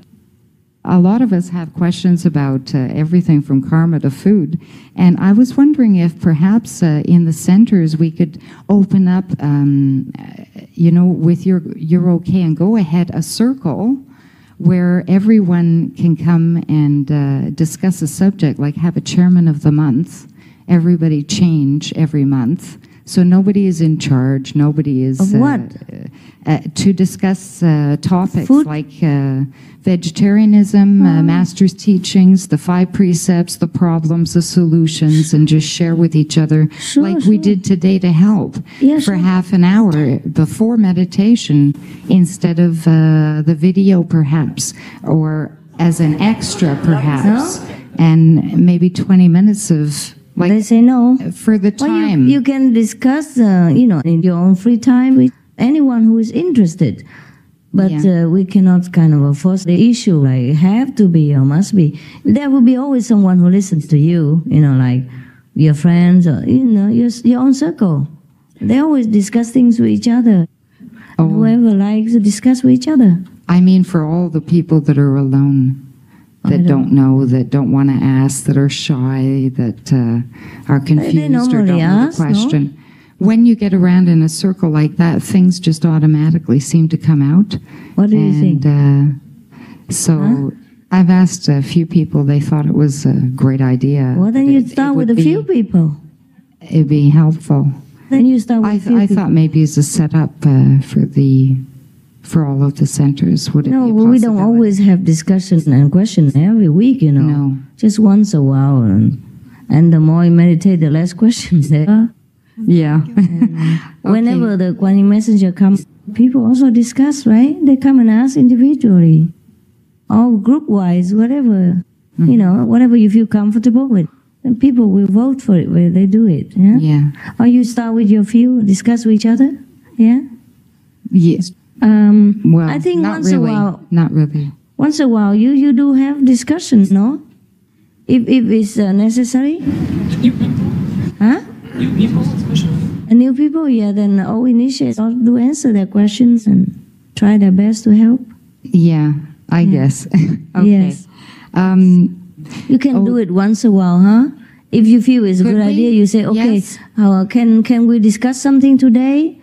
lot of us have questions about everything from karma to food. And I was wondering if perhaps in the centers we could open up, with your okay and go ahead, a circle where everyone can come and discuss a subject, like have a chairman of the month, everybody change every month. So nobody is in charge, nobody is... Of what? To discuss topics like vegetarianism, master's teachings, the 5 precepts, the problems, the solutions, and just share with each other we did today to help for half an hour before meditation instead of the video perhaps, or as an extra perhaps, and maybe 20 minutes of... they say no. For the time. Well, you can discuss, in your own free time with anyone who is interested. But we cannot kind of force the issue, like have to be or must be. There will be always someone who listens to you, like your friends or, your own circle. They always discuss things with each other. And whoever likes to discuss with each other. I mean for all the people that are alone. That don't know, that don't want to ask, that are shy, that are confused or don't know the question. No? When you get around in a circle like that, things just automatically seem to come out. What do you think? I've asked a few people, they thought it was a great idea. Well, then you'd start with a few people. It'd be helpful. Then you start with a few people. I thought maybe as a setup for all of the centers, would it be a possibility? We don't always have discussion and question every week, No. Just once a while. And the more you meditate, the less questions there are. Yeah. Whenever the Kuan Yin messenger comes, people also discuss, right? They come and ask individually, or group-wise, whatever. Whatever you feel comfortable with. And people will vote for it where they do it. Yeah. Or you start with your few, discuss with each other. Yeah. Yes. I think once a while. Not really. Once a while, you do have discussions, no? If it's necessary. Huh? New people, especially. New people, then all initiates all do answer their questions and try their best to help. Yeah, I guess. Okay. Yes. You can do it once a while, huh? If you feel it's a good idea, you say, okay, can we discuss something today?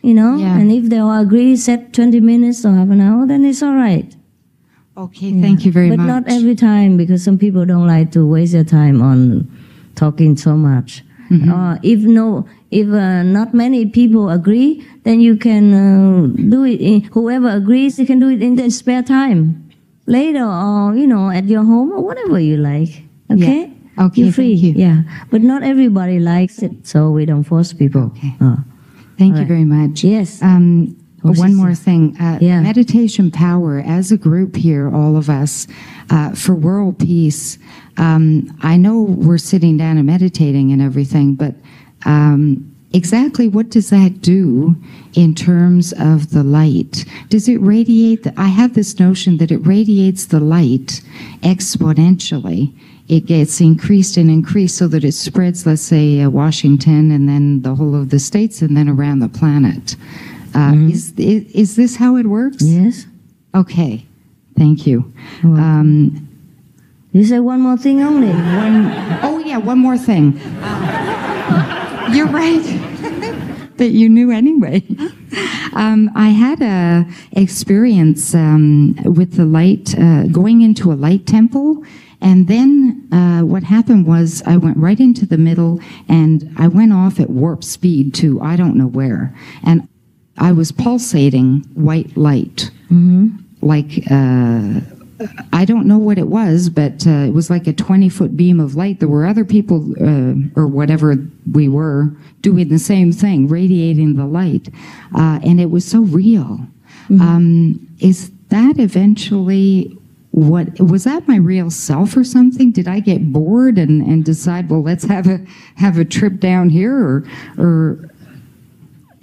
And if they all agree, set 20 minutes or half an hour, then it's all right. Okay, thank you very much. But not every time, because some people don't like to waste their time on talking so much. If not many people agree, then you can do it. Whoever agrees, you can do it in their spare time, later, or at your home or whatever you like. Okay. Yeah. Okay. You're free. Thank you. Yeah, but not everybody likes it, so we don't force people. Okay. Thank you very much. Yes. One more thing. Meditation Power, as a group here, all of us, for world peace, I know we're sitting down and meditating and everything, but exactly what does that do in terms of the light? Does it radiate? I have this notion that it radiates the light exponentially. It gets increased and increased so that it spreads, let's say, Washington and then the whole of the states and then around the planet. Is this how it works? Yes. Okay. Thank you. You say one more thing only. One more thing. You're right. That you knew anyway. I had a experience with the light, going into a light temple. And then what happened was I went right into the middle and I went off at warp speed to I don't know where. And I was pulsating white light. Like, I don't know what it was, but it was like a 20-foot beam of light. There were other people, or whatever we were, doing the same thing, radiating the light. And it was so real. Is that eventually was that my real self or something? Did I get bored and decide, well, let's have a trip down here? Or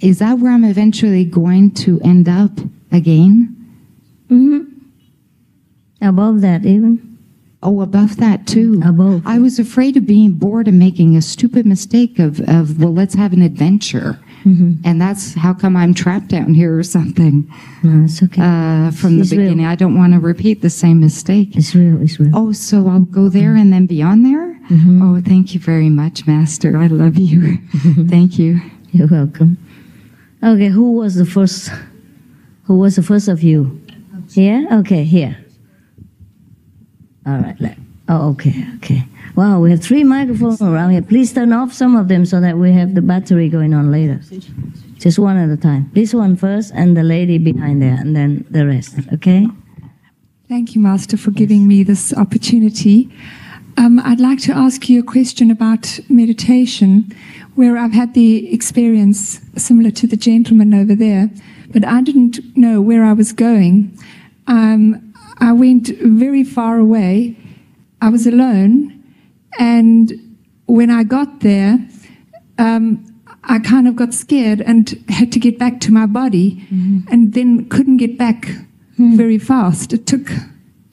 is that where I'm eventually going to end up again? Above that even. Oh, above that too. Above. I was afraid of being bored and making a stupid mistake of well, let's have an adventure. And that's how come I'm trapped down here or something. No, it's okay. From the beginning. Real. I don't want to repeat the same mistake. It's real, it's real. Oh, so I'll go there and then beyond there? Oh, thank you very much, Master. I love you. Thank you. You're welcome. Okay, who was the first? Who was the first of you? Here? Okay, here. All right. Oh, okay. Wow, we have 3 microphones around here. Please turn off some of them so that we have the battery going on later. Just one at a time. This one first, and the lady behind there, and then the rest, okay? Thank you, Master, for giving me this opportunity. I'd like to ask you a question about meditation, where I've had the experience similar to the gentleman over there, but I didn't know where I was going. I went very far away. I was alone, and when I got there, I kind of got scared and had to get back to my body, and then couldn't get back very fast. It took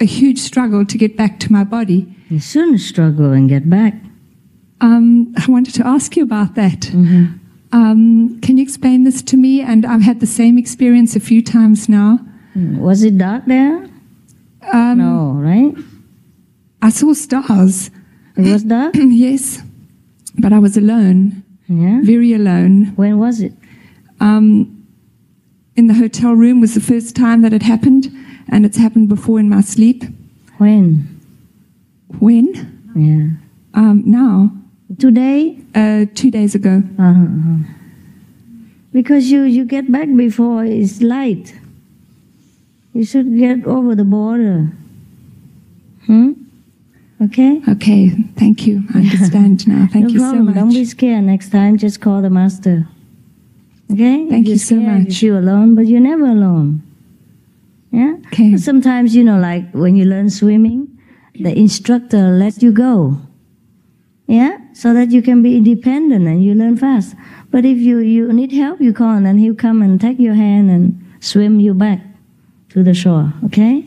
a huge struggle to get back to my body. You shouldn't struggle and get back. I wanted to ask you about that. Can you explain this to me? And I've had the same experience a few times now. Was it dark there? No, right? I saw stars. It was dark? Yes, but I was alone. Yeah? Very alone. When was it? In the hotel room was the first time that it happened, and it's happened before in my sleep. When? When? Yeah. Now. Today? 2 days ago. Because you get back before it's light. You should get over the border. Okay? Okay, thank you. I understand now. Thank you so much. Don't be scared next time. Just call the Master. Okay? Thank you so much. You're alone, but you're never alone. Yeah? Okay. Sometimes, like when you learn swimming, the instructor lets you go. Yeah? So that you can be independent and you learn fast. But if you need help, you call, and then he'll come and take your hand and swim you back to the shore. Okay?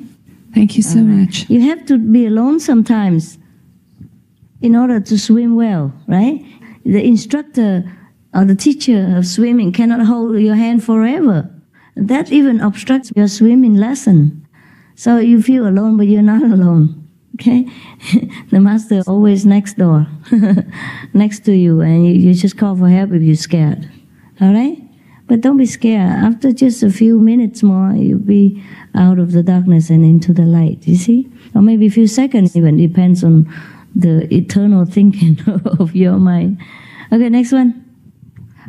Thank you so much. You have to be alone sometimes in order to swim well, right? The instructor or the teacher of swimming cannot hold your hand forever. That even obstructs your swimming lesson. So you feel alone, but you're not alone. Okay? The Master always next door, next to you, and you just call for help if you're scared. All right? But don't be scared. After just a few minutes more, you'll be out of the darkness and into the light, you see? Or maybe a few seconds even, depends on the eternal thinking of your mind. Okay, next one.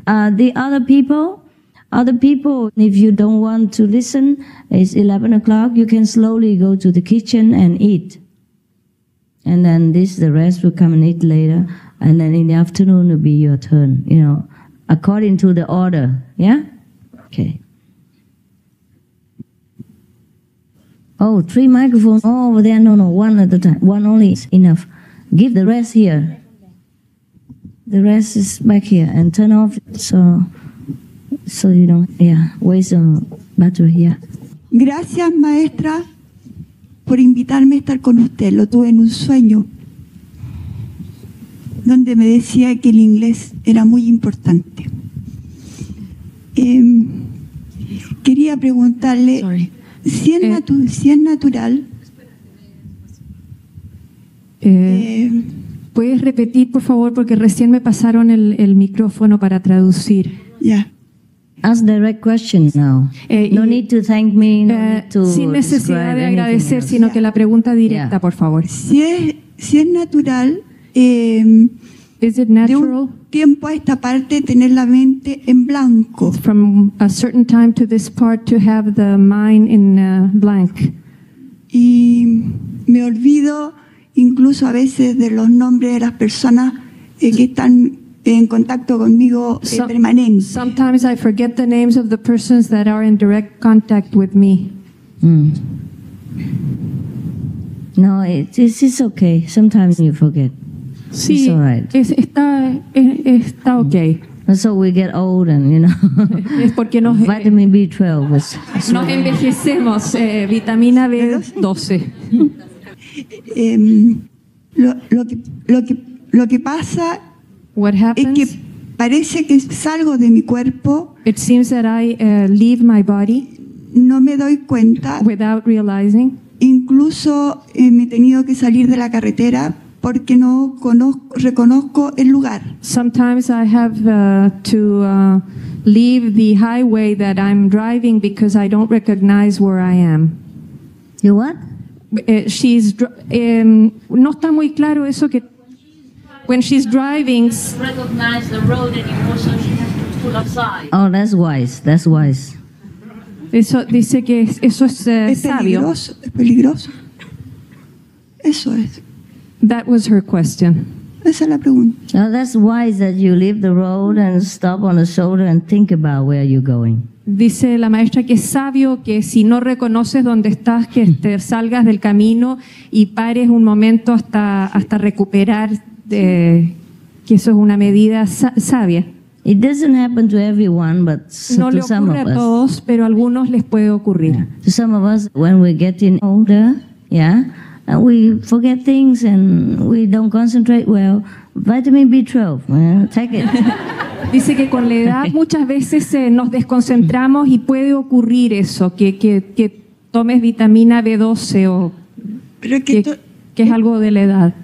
The other people, if you don't want to listen, it's 11 o'clock, you can slowly go to the kitchen and eat. And then the rest will come and eat later. And then in the afternoon will be your turn, according to the order. Yeah? Okay. Oh, 3 microphones. Oh, over there. No, one at a time. One only is enough. Give the rest here. The rest is back here. And turn off so you don't, waste the battery. Yeah. Gracias, maestra, por invitarme a estar con usted. Lo tuve en un sueño donde me decía que el inglés era muy importante. Quería preguntarle si es natural. ¿Puedes repetir, por favor? Porque recién me pasaron el micrófono para traducir. Ya. Ask direct questions now. No need to thank me, no need to sin necesidad de describe agradecer, anything sino que la pregunta directa, Yeah. por favor. Si es natural, Is it de natural un tiempo a esta parte tener la mente en blanco. from a certain time to this part to have the mind in blank? Y me olvido incluso a veces de los nombres de las personas que están en contacto conmigo permanente. Sometimes I forget the names of the persons that are in direct contact with me. No, it's okay. Sometimes you forget. Sí, It's all right. Está okay. And so we get old and, you know, Es porque nos vitamin B12 nos envejecemos, vitamina B12. Lo que pasa What es happens? que parece que salgo de mi cuerpo, It seems that I leave my body no me doy cuenta, without realizing. incluso me he tenido que salir de la carretera porque no reconozco el lugar. Sometimes I have to leave the highway that I'm driving because I don't recognize where I am. You what? No está muy claro eso que when she's driving. Recognize the road anymore, so she has to pull aside. Oh, that's wise. That's wise. Eso dice que eso es sabio. Es peligroso. Eso es. That was her question. Esa es la pregunta. Now that's wise that you leave the road and stop on the shoulder and think about where you're going. Dice la maestra que es sabio que si no reconoces dónde estás, que te salgas del camino y pares un momento hasta recuperar, que eso es una medida sabia. It doesn't happen to everyone, but No le to some ocurre of a us. todos, pero a algunos les puede ocurrir. Yeah. To some of us, when we're getting older, we forget things and we don't concentrate well. Vitamin B12, take it. Dice que con la edad muchas veces nos desconcentramos y puede ocurrir eso, que tomes vitamina B12 o Pero que es algo de la edad.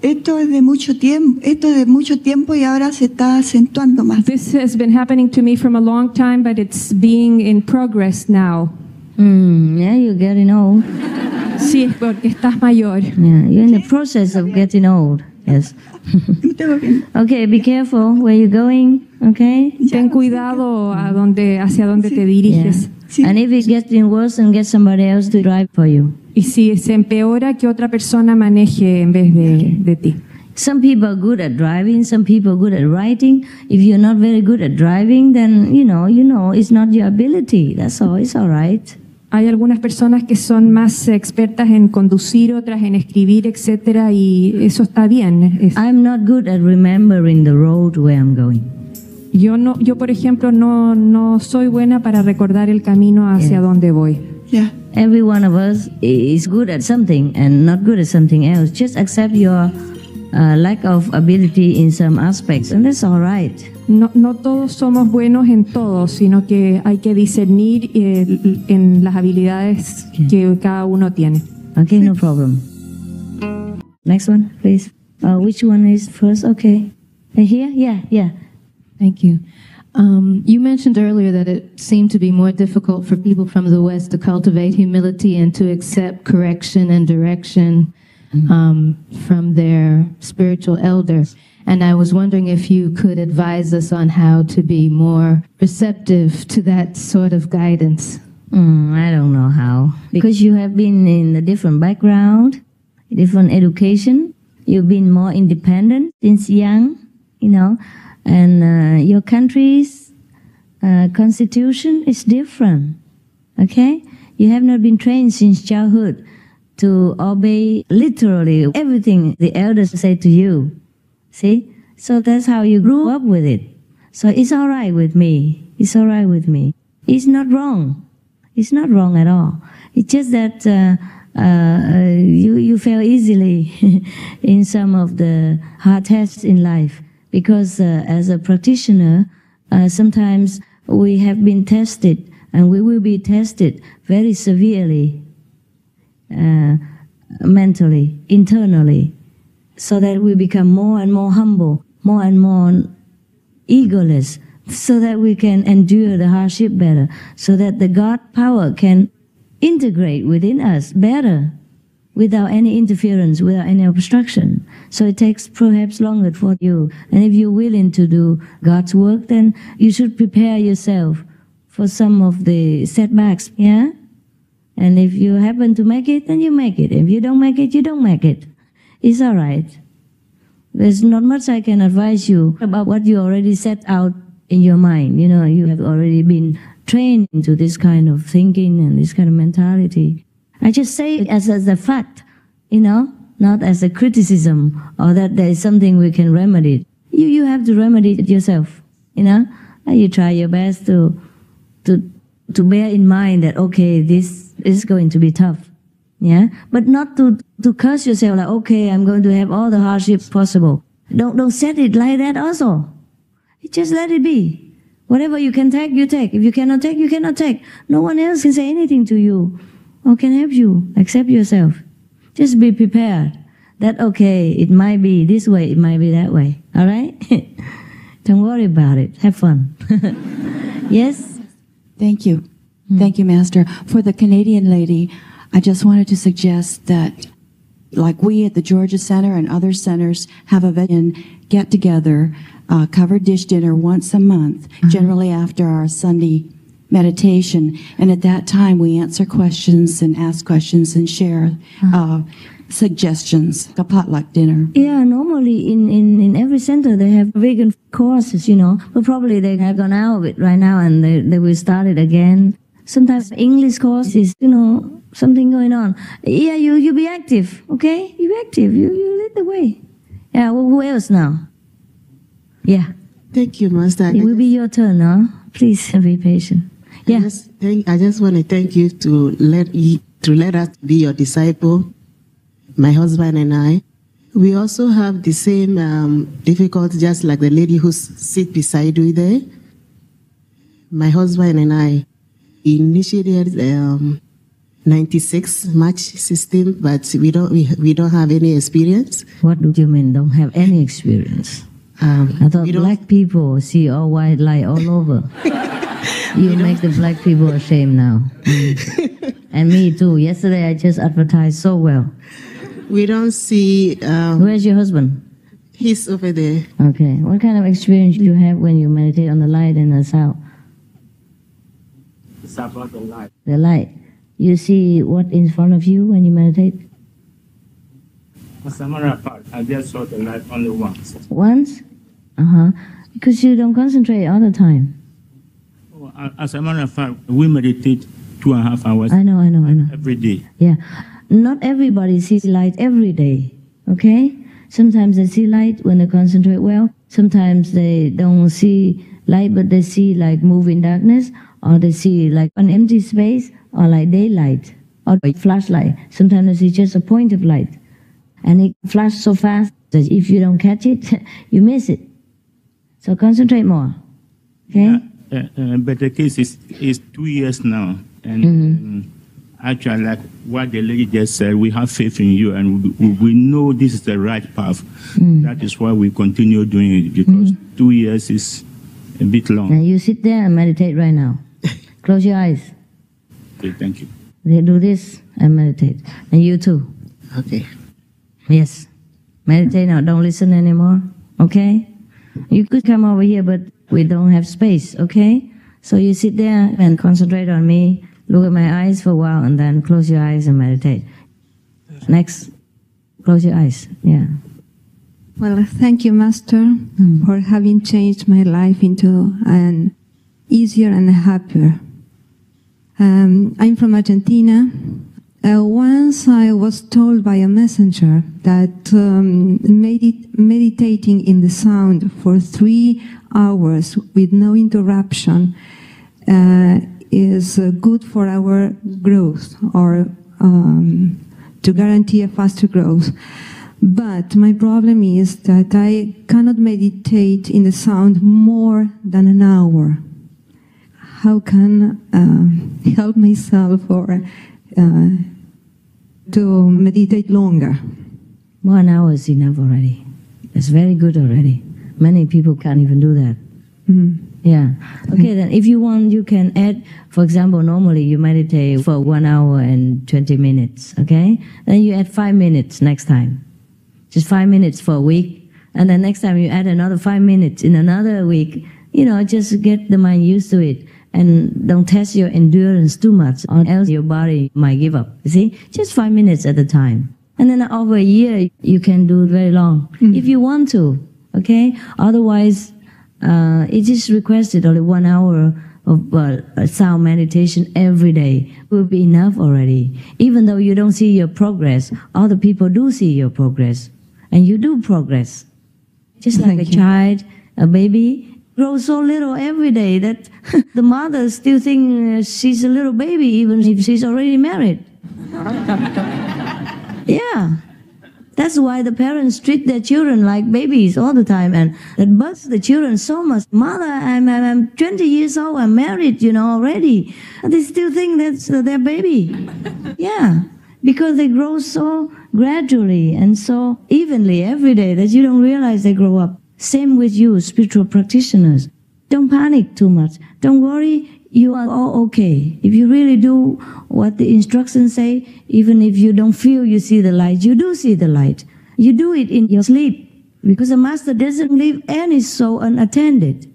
Esto es de mucho tiempo y ahora se está acentuando más. This has been happening to me from a long time, but it's being in progress now. Yeah, you're getting old. Sí, es porque estás mayor. Yeah, you're in the process of getting old. Yes. Okay, be careful where you're going. Okay. Ten cuidado hacia dónde te diriges. Yeah. And if it gets worse, and get somebody else to drive for you. Y si se empeora, que otra persona maneje en vez de ti. Some people are good at driving, some people are good at writing. If you're not very good at driving, then you know, it's not your ability. That's all. It's all right. Hay algunas personas que son más expertas en conducir, otras en escribir, etcétera, y eso está bien. I'm not good at remembering the road where I'm going. Yo por ejemplo no soy buena para recordar el camino hacia donde voy. Yeah. Every one of us is good at something and not good at something else. Just accept your lack of ability in some aspects, and that's all right. No todos somos buenos en todo, sino que hay que discernir en las habilidades que cada uno tiene. Okay, no problem. Next one, please. Which one is first? Okay. Here? Yeah. Thank you. You mentioned earlier that it seemed to be more difficult for people from the West to cultivate humility and to accept correction and direction from their spiritual elder. And I was wondering if you could advise us on how to be more receptive to that sort of guidance. I don't know how. Because you have been in a different background, different education. You've been more independent since young, and your country's constitution is different, okay? You have not been trained since childhood to obey literally everything the elders say to you. See? So that's how you grew up with it. So it's all right with me. It's all right with me. It's not wrong. It's not wrong at all. It's just that you fail easily in some of the hard tests in life. Because as a practitioner, sometimes we have been tested and we will be tested very severely, mentally, internally, so that we become more and more humble, more and more egoless, so that we can endure the hardship better, so that the God power can integrate within us better without any interference, without any obstruction. So it takes perhaps longer for you. And if you're willing to do God's work, then you should prepare yourself for some of the setbacks, yeah? And if you happen to make it, then you make it. If you don't make it, you don't make it. It's all right. There's not much I can advise you about what you already set out in your mind. You know, you have already been trained into this kind of thinking and this kind of mentality. I just say it as a fact, you know, not as a criticism or that there is something we can remedy. You have to remedy it yourself, you know. And you try your best to bear in mind that, okay, this is going to be tough, yeah? But not to curse yourself like, okay, I'm going to have all the hardships possible. Don't set it like that also. Just let it be. Whatever you can take, you take. If you cannot take, you cannot take. No one else can say anything to you or can help you except yourself. Just be prepared that, okay, it might be this way, it might be that way. All right? Don't worry about it. Have fun. Yes? Thank you. Thank you, Master. For the Canadian lady, I just wanted to suggest that, like we at the Georgia Center and other centers have a veteran get-together, covered dish dinner once a month, generally after our Sunday meditation. And at that time, we answer questions and ask questions and share suggestions, a potluck dinner. Yeah, normally in every center they have vegan courses, you know, but probably they have gone out of it right now and they will start it again. Sometimes English courses, you know, something going on. Yeah, you be active, okay? You be active, you lead the way. Yeah, well, who else now? Yeah. Thank you, Master. It will be your turn now. Please be patient. Yeah. I just want to thank you to let us be your disciple, my husband and I. We also have the same difficulty, just like the lady who sits beside you there. My husband and I initiated 96 match system, but we don't have any experience. What do you mean, don't have any experience? I thought black people see all white light all over. You make the black people ashamed now. And me too. Yesterday I just advertised so well. We don't see... Where's your husband? He's over there. Okay. What kind of experience do you have when you meditate on the light and the sound? It's about the light. The light. You see what in front of you when you meditate? As a matter of fact, I just saw the light only once. Once? Because you don't concentrate all the time. As a matter of fact, we meditate 2.5 hours. I know. Every day. Yeah. Not everybody sees light every day, okay? Sometimes they see light when they concentrate well. Sometimes they don't see light, but they see like moving darkness, or they see like an empty space, or like daylight, or a flashlight. Sometimes they see just a point of light. And it flashes so fast that if you don't catch it, you miss it. So concentrate more, okay? But the case is 2 years now. And actually, like what the lady just said, we have faith in you and we know this is the right path. That is why we continue doing it, because 2 years is a bit long. Now you sit there and meditate right now. Close your eyes. Okay, thank you. They do this and meditate. And you too. Okay. Yes. Meditate now. Don't listen anymore. Okay? You could come over here, but we don't have space. Okay? So you sit there and concentrate on me. Look at my eyes for a while and then close your eyes and meditate. Next. Close your eyes. Yeah. Well, thank you, Master, for having changed my life into an easier and happier. I'm from Argentina. Once I was told by a messenger that meditating in the sound for 3 hours with no interruption is good for our growth, or to guarantee a faster growth. But my problem is that I cannot meditate in the sound more than an hour. How can I help myself or to meditate longer? 1 hour is enough already. It's very good already. Many people can't even do that. Yeah. Okay, then if you want, you can add, for example, normally you meditate for 1 hour and 20 minutes, okay? Then you add 5 minutes next time. Just 5 minutes for a week. And then next time you add another 5 minutes in another week. You know, just get the mind used to it. And don't test your endurance too much, or else your body might give up. You see? Just 5 minutes at a time. And then over a year, you can do it very long. If you want to, okay? Otherwise, it is requested only 1 hour of sound meditation every day will be enough already. Even though you don't see your progress, other people do see your progress. And you do progress. Just like a child, a baby, grows so little every day that the mother still thinks she's a little baby even if she's already married. Yeah. That's why the parents treat their children like babies all the time, and that bugs the children so much. Mother, I'm 20 years old, I'm married, already. And they still think that's their baby. Yeah, because they grow so gradually and so evenly every day that you don't realize they grow up. Same with you, spiritual practitioners. Don't panic too much. Don't worry. You are all okay. If you really do what the instructions say, even if you don't feel you see the light, you do see the light. You do it in your sleep, because the Master doesn't leave any soul unattended.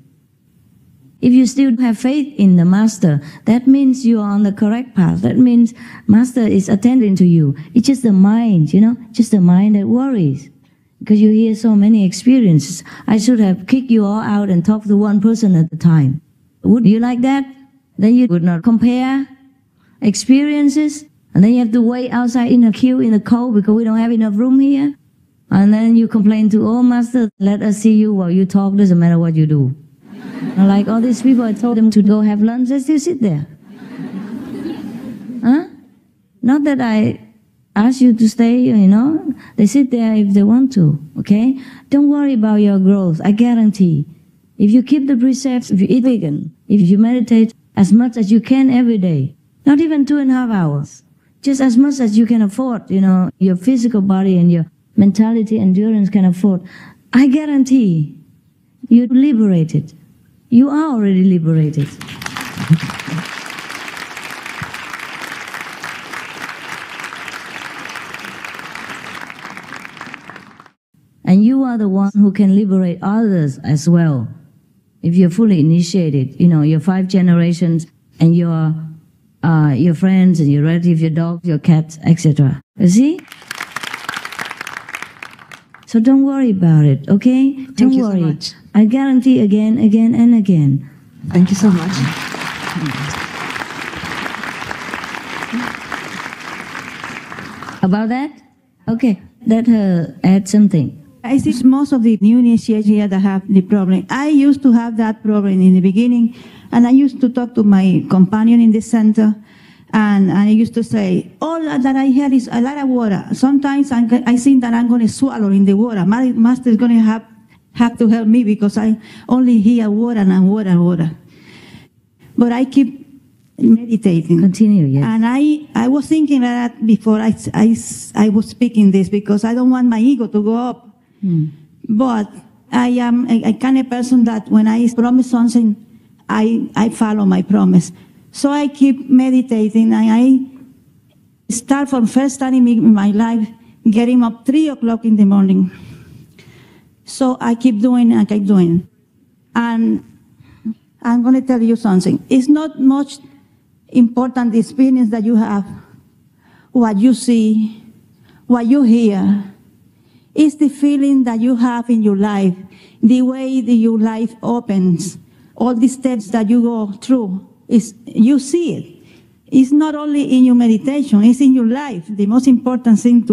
If you still have faith in the Master, that means you are on the correct path. That means Master is attending to you. It's just the mind, just the mind that worries. Because you hear so many experiences. I should have kicked you all out and talked to one person at a time. Would you like that? Then you would not compare experiences, and then you have to wait outside in a queue in the cold because we don't have enough room here. And then you complain to, oh, Master, let us see you while you talk, doesn't matter what you do. And like all these people, I told them to go have lunch, they still sit there. Huh? Not that I ask you to stay, they sit there if they want to, okay? Don't worry about your growth, I guarantee. If you keep the precepts, if you eat vegan, if you meditate as much as you can every day, not even 2.5 hours, just as much as you can afford, your physical body and your mentality, endurance can afford, I guarantee you're liberated. You are already liberated. And you are the one who can liberate others as well. If you're fully initiated, your 5 generations and your friends and your relatives, your dog, your cat, etc. You see? So don't worry about it, okay? Thank you so much. I guarantee again and again. Thank you so much. About that? Okay, let her add something. I see most of the new initiates here that have the problem. I used to have that problem in the beginning, and I used to talk to my companion in the center, and I used to say, all that I had is a lot of water. Sometimes I think that I'm going to swallow in the water. My Master is going to have to help me because I only hear water and water and water. But I keep meditating. Continue, yes. And I was thinking that before I was speaking this because I don't want my ego to go up. But I am a kind of person that when I promise something, I follow my promise. So I keep meditating, and I start from first time in my life, getting up 3 o'clock in the morning. So I keep doing and keep doing. And I'm going to tell you something. It's not much important the experience that you have, what you see, what you hear. It's the feeling that you have in your life, the way that your life opens, all the steps that you go through. You see it. It's not only in your meditation, it's in your life. The most important thing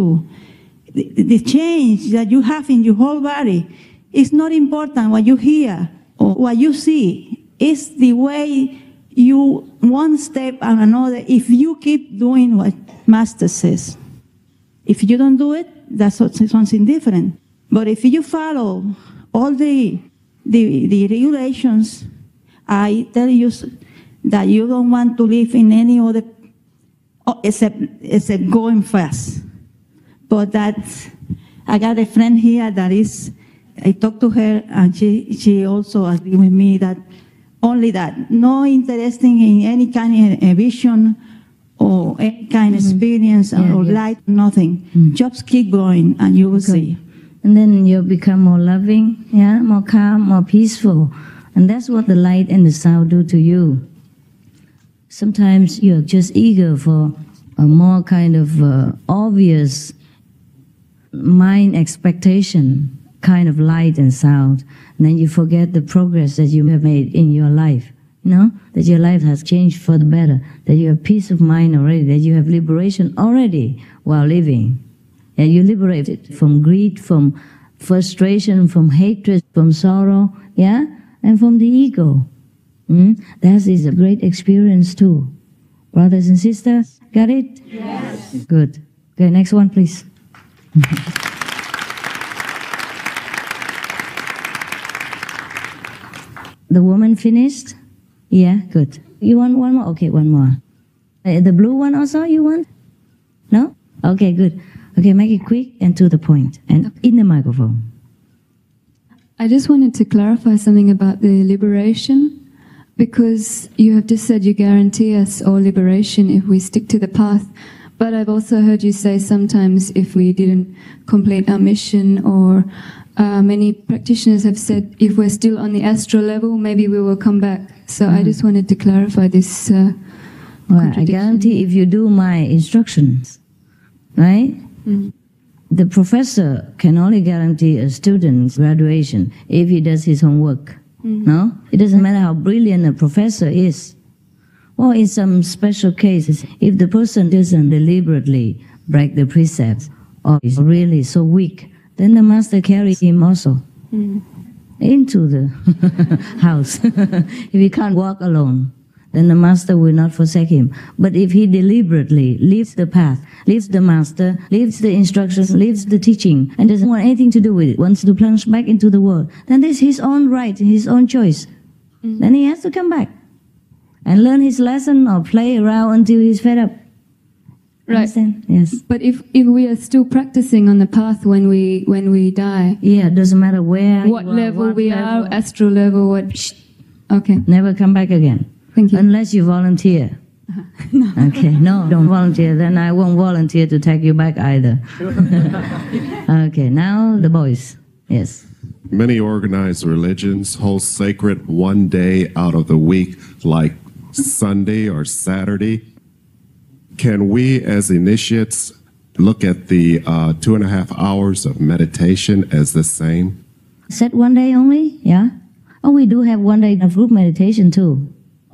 the change that you have in your whole body. It's not important what you hear or what you see. It's the way you, one step and another, if you keep doing what Master says. If you don't do it, that's something different. But if you follow all the regulations, I tell you that you don't want to live in any other, except going fast. But I got a friend here that I talked to her, and she also agreed with me that Only that. No interesting in any kind of vision or any kind of experience or light, nothing. Just keep going and you will see. And then you'll become more loving, more calm, more peaceful. And that's what the light and the sound do to you. Sometimes you're just eager for a more kind of obvious mind expectation, kind of light and sound. And then you forget the progress that you have made in your life. That your life has changed for the better, that you have peace of mind already, that you have liberation already while living. And you're liberated from greed, from frustration, from hatred, from sorrow, and from the ego. That is a great experience too. Brothers and sisters, got it? Yes. Good. Okay, next one, please. The woman finished? Yeah, good. You want one more? Okay, one more. The blue one also you want? No? Okay, good. Okay, make it quick and to the point. And in the microphone. I just wanted to clarify something about the liberation, because you have just said you guarantee us all liberation if we stick to the path. But I've also heard you say sometimes if we didn't complete our mission, or many practitioners have said if we're still on the astral level, maybe we will come back. So I just wanted to clarify this. Well, I guarantee if you do my instructions, right? The professor can only guarantee a student's graduation if he does his homework. No? It doesn't matter how brilliant a professor is. Or in some special cases, if the person doesn't deliberately break the precepts or is really so weak, then the master carries him also into the house. If he can't walk alone, then the master will not forsake him. But if he deliberately leaves the path, leaves the master, leaves the instructions, leaves the teaching, and doesn't want anything to do with it, wants to plunge back into the world, then this is his own right, his own choice. Then he has to come back and learn his lesson or play around until he's fed up. Right. Understand? Yes. But if we are still practicing on the path when we die, it doesn't matter where, what level we are, astral level, what. Okay. Never come back again. Thank you. Unless you volunteer. Okay, no, don't volunteer. Then I won't volunteer to take you back either. Okay, now the boys. Yes. Many organized religions hold sacred one day out of the week, like Sunday or Saturday. Can we, as initiates, look at the 2.5 hours of meditation as the same? Set one day only? Yeah. Oh, we do have one day of group meditation too.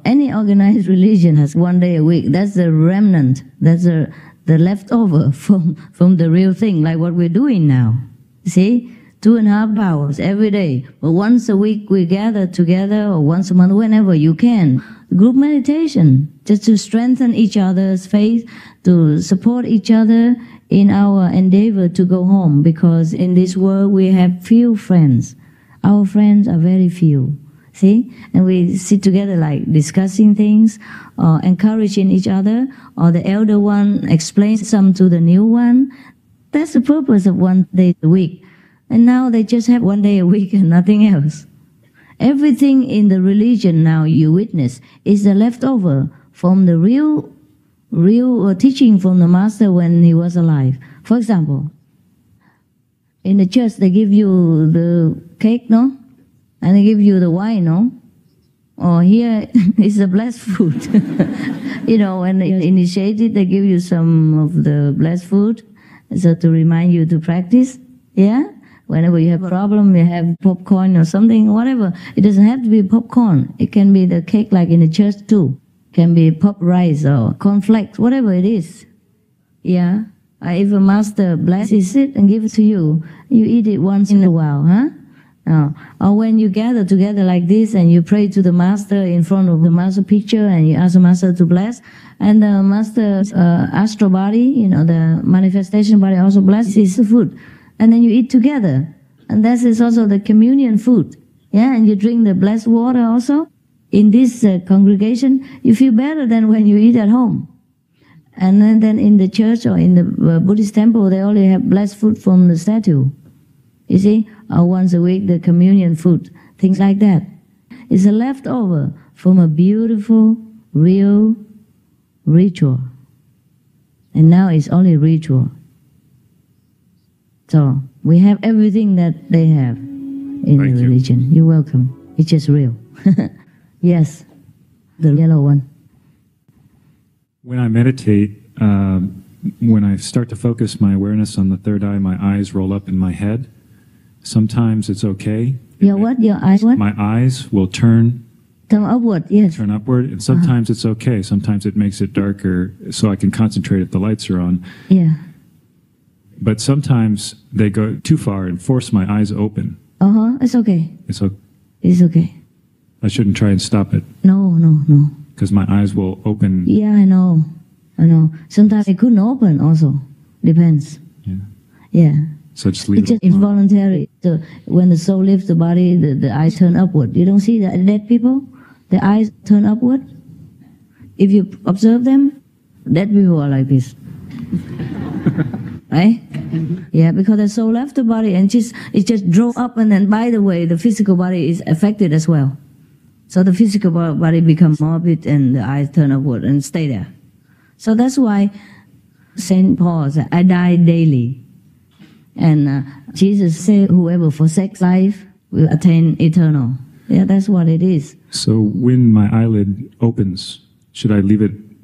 Any organized religion has one day a week. That's the remnant. That's the leftover from the real thing, like what we're doing now. See? 2.5 hours every day. But once a week we gather together, or once a month, whenever you can. Group meditation, just to strengthen each other's faith, to support each other in our endeavor to go home. Because in this world we have few friends. Our friends are very few. See? And we sit together like discussing things, or encouraging each other, or the elder one explains some to the new one. That's the purpose of one day a week. And now they just have one day a week and nothing else. Everything in the religion now you witness is the leftover from the real teaching from the master when he was alive. For example, in the church they give you the cake, no? And they give you the wine, no? Or here is the blessed food. When you're initiated, they give you some of the blessed food, so to remind you to practice. Yeah? Whenever you have a problem, you have popcorn or something, whatever. It doesn't have to be popcorn. It can be the cake like in the church too. It can be pop rice or cornflakes, whatever it is. Yeah? If a master blesses it and gives it to you, you eat it once in a while, huh? Or when you gather together like this and you pray to the master in front of the master picture and you ask the master to bless, and the master's astral body, the manifestation body also blesses the food. And then you eat together. And that is also the communion food. Yeah, and you drink the blessed water also. In this congregation, you feel better than when you eat at home. And then in the church or in the Buddhist temple, they only have blessed food from the statue. You see? Or once a week, the communion food. Things like that. It's a leftover from a beautiful, real ritual. And now it's only ritual. So we have everything that they have in the religion. You're welcome. It's just real. Yes, the yellow one. When I meditate, when I start to focus my awareness on the third eye, my eyes roll up in my head. Sometimes it's okay. Your what? Your eyes what? My eyes will turn upward, yes. Turn upward, and sometimes it's okay. Sometimes it makes it darker so I can concentrate if the lights are on. Yeah. But sometimes they go too far and force my eyes open. It's okay. It's okay. It's okay. I shouldn't try and stop it. No. Because my eyes will open. Yeah, I know. Sometimes it couldn't open also. Depends. Yeah. So just leave it's just involuntary. So when the soul leaves the body, the eyes turn upward. You don't see the dead people? The eyes turn upward. If you observe them, dead people are like this. Right? Yeah, because the soul left the body and it just drove up, and then by the way, the physical body is affected as well. So the physical body becomes morbid and the eyes turn upward and stay there. So that's why St. Paul said, I die daily. And Jesus said, whoever forsakes life will attain eternal. Yeah, that's what it is. So when my eyelid opens, should I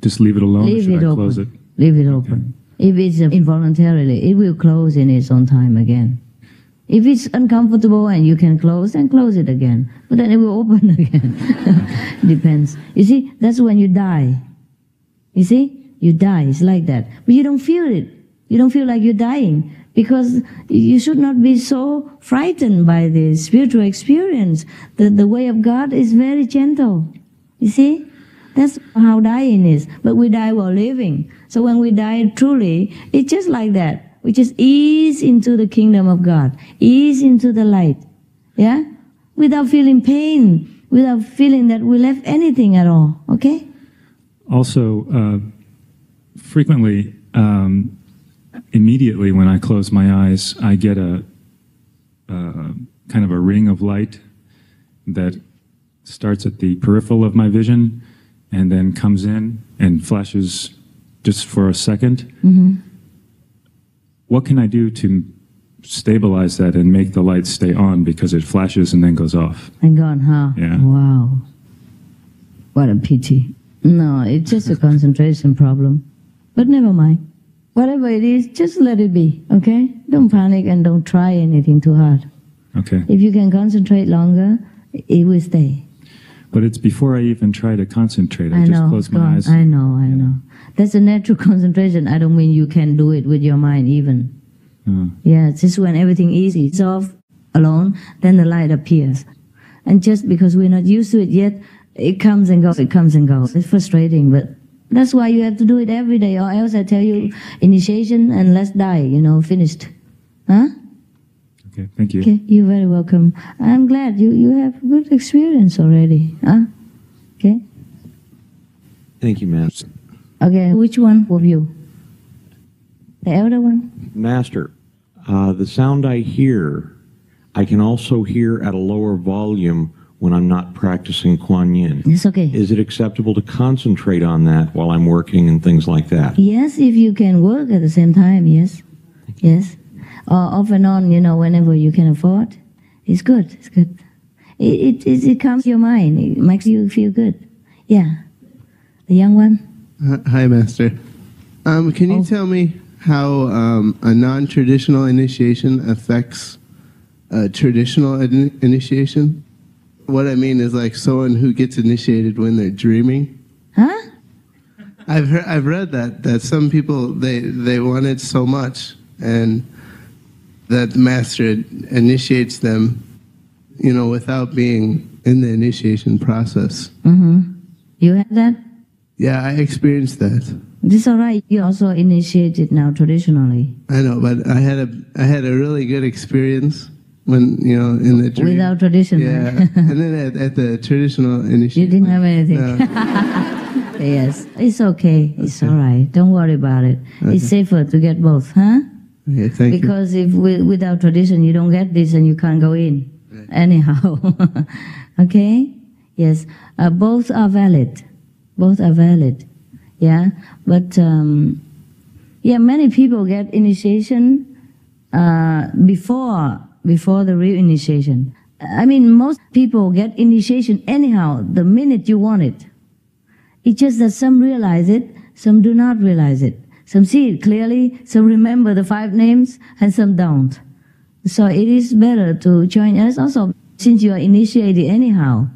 just leave it alone, or should I close it? Leave it open. If it's involuntarily, it will close in its own time again. If it's uncomfortable and you can close, then close it again. But then it will open again. Depends. You see, that's when you die. You see? You die. It's like that. But you don't feel it. You don't feel like you're dying. Because you should not be so frightened by the spiritual experience. The way of God is very gentle. You see? That's how dying is. But we die while living. So when we die truly, it's just like that. We just ease into the kingdom of God. Ease into the light. Yeah? Without feeling pain. Without feeling that we left anything at all. Okay? Also, frequently, immediately when I close my eyes, I get a kind of a ring of light that starts at the peripheral of my vision and then comes in and flashes just for a second. Mm-hmm. What can I do to stabilize that and make the light stay on, because it flashes and then goes off? And gone, huh? Yeah. Wow. What a pity. No, it's just a concentration problem. But never mind. Whatever it is, just let it be, okay? Don't panic and don't try anything too hard. Okay. If you can concentrate longer, it will stay. But it's before I even try to concentrate. I know, just close my eyes. I know. That's a natural concentration. I don't mean you can do it with your mind even. Yeah, it's just when everything is off alone, then the light appears. And just because we're not used to it yet, it comes and goes, It's frustrating, but that's why you have to do it every day, or else I tell you, initiation and let's die, finished. Huh? Okay, thank you. Okay, you're very welcome. I'm glad you have good experience already. Huh? Okay? Thank you, Master. Okay, which one of you? The elder one? Master, the sound I hear, I can also hear at a lower volume when I'm not practicing Kuan Yin. It's okay. Is it acceptable to concentrate on that while I'm working and things like that? Yes, if you can work at the same time, yes. Yes. Or off and on, whenever you can afford. It's good. It's good. It calms your mind. It makes you feel good. Yeah. The young one? Hi, Master. Can you tell me how a non-traditional initiation affects a traditional initiation? What I mean is like someone who gets initiated when they're dreaming. Huh? I've read that some people they want it so much, and that the master initiates them, without being in the initiation process. Mm-hmm. You have that? Yeah, I experienced that. It's all right. You also initiated now traditionally. I know, but I had a really good experience when in the dream. Without tradition. Yeah, and then at the traditional initiation. You didn't have anything. No. Yes, it's okay. It's all right. Don't worry about it. Okay. It's safer to get both, huh? Okay, thank you. Because if without tradition you don't get this and you can't go in. anyhow. Okay? Yes. Both are valid. Both are valid. Yeah? But, many people get initiation before the real initiation. I mean, most people get initiation anyhow, the minute you want it. It's just that some realize it, some do not realize it. Some see it clearly, some remember the 5 names, and some don't. So it is better to join us also, since you are initiated anyhow,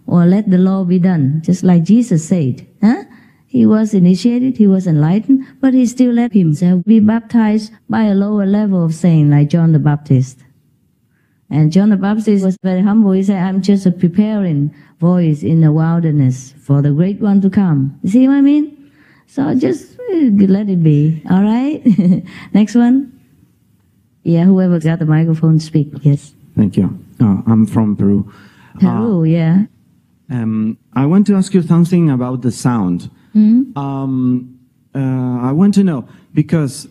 or let the law be done, just like Jesus said. Huh? He was initiated, he was enlightened, but he still let himself be baptized by a lower level of saint like John the Baptist. And John the Baptist was very humble. He said, I'm just a preparing voice in the wilderness for the great one to come. You see what I mean? So just let it be. All right? Next one. Yeah, whoever got the microphone, speak. Yes. Thank you. I'm from Peru. Peru, yeah. I want to ask you something about the sound. I want to know, because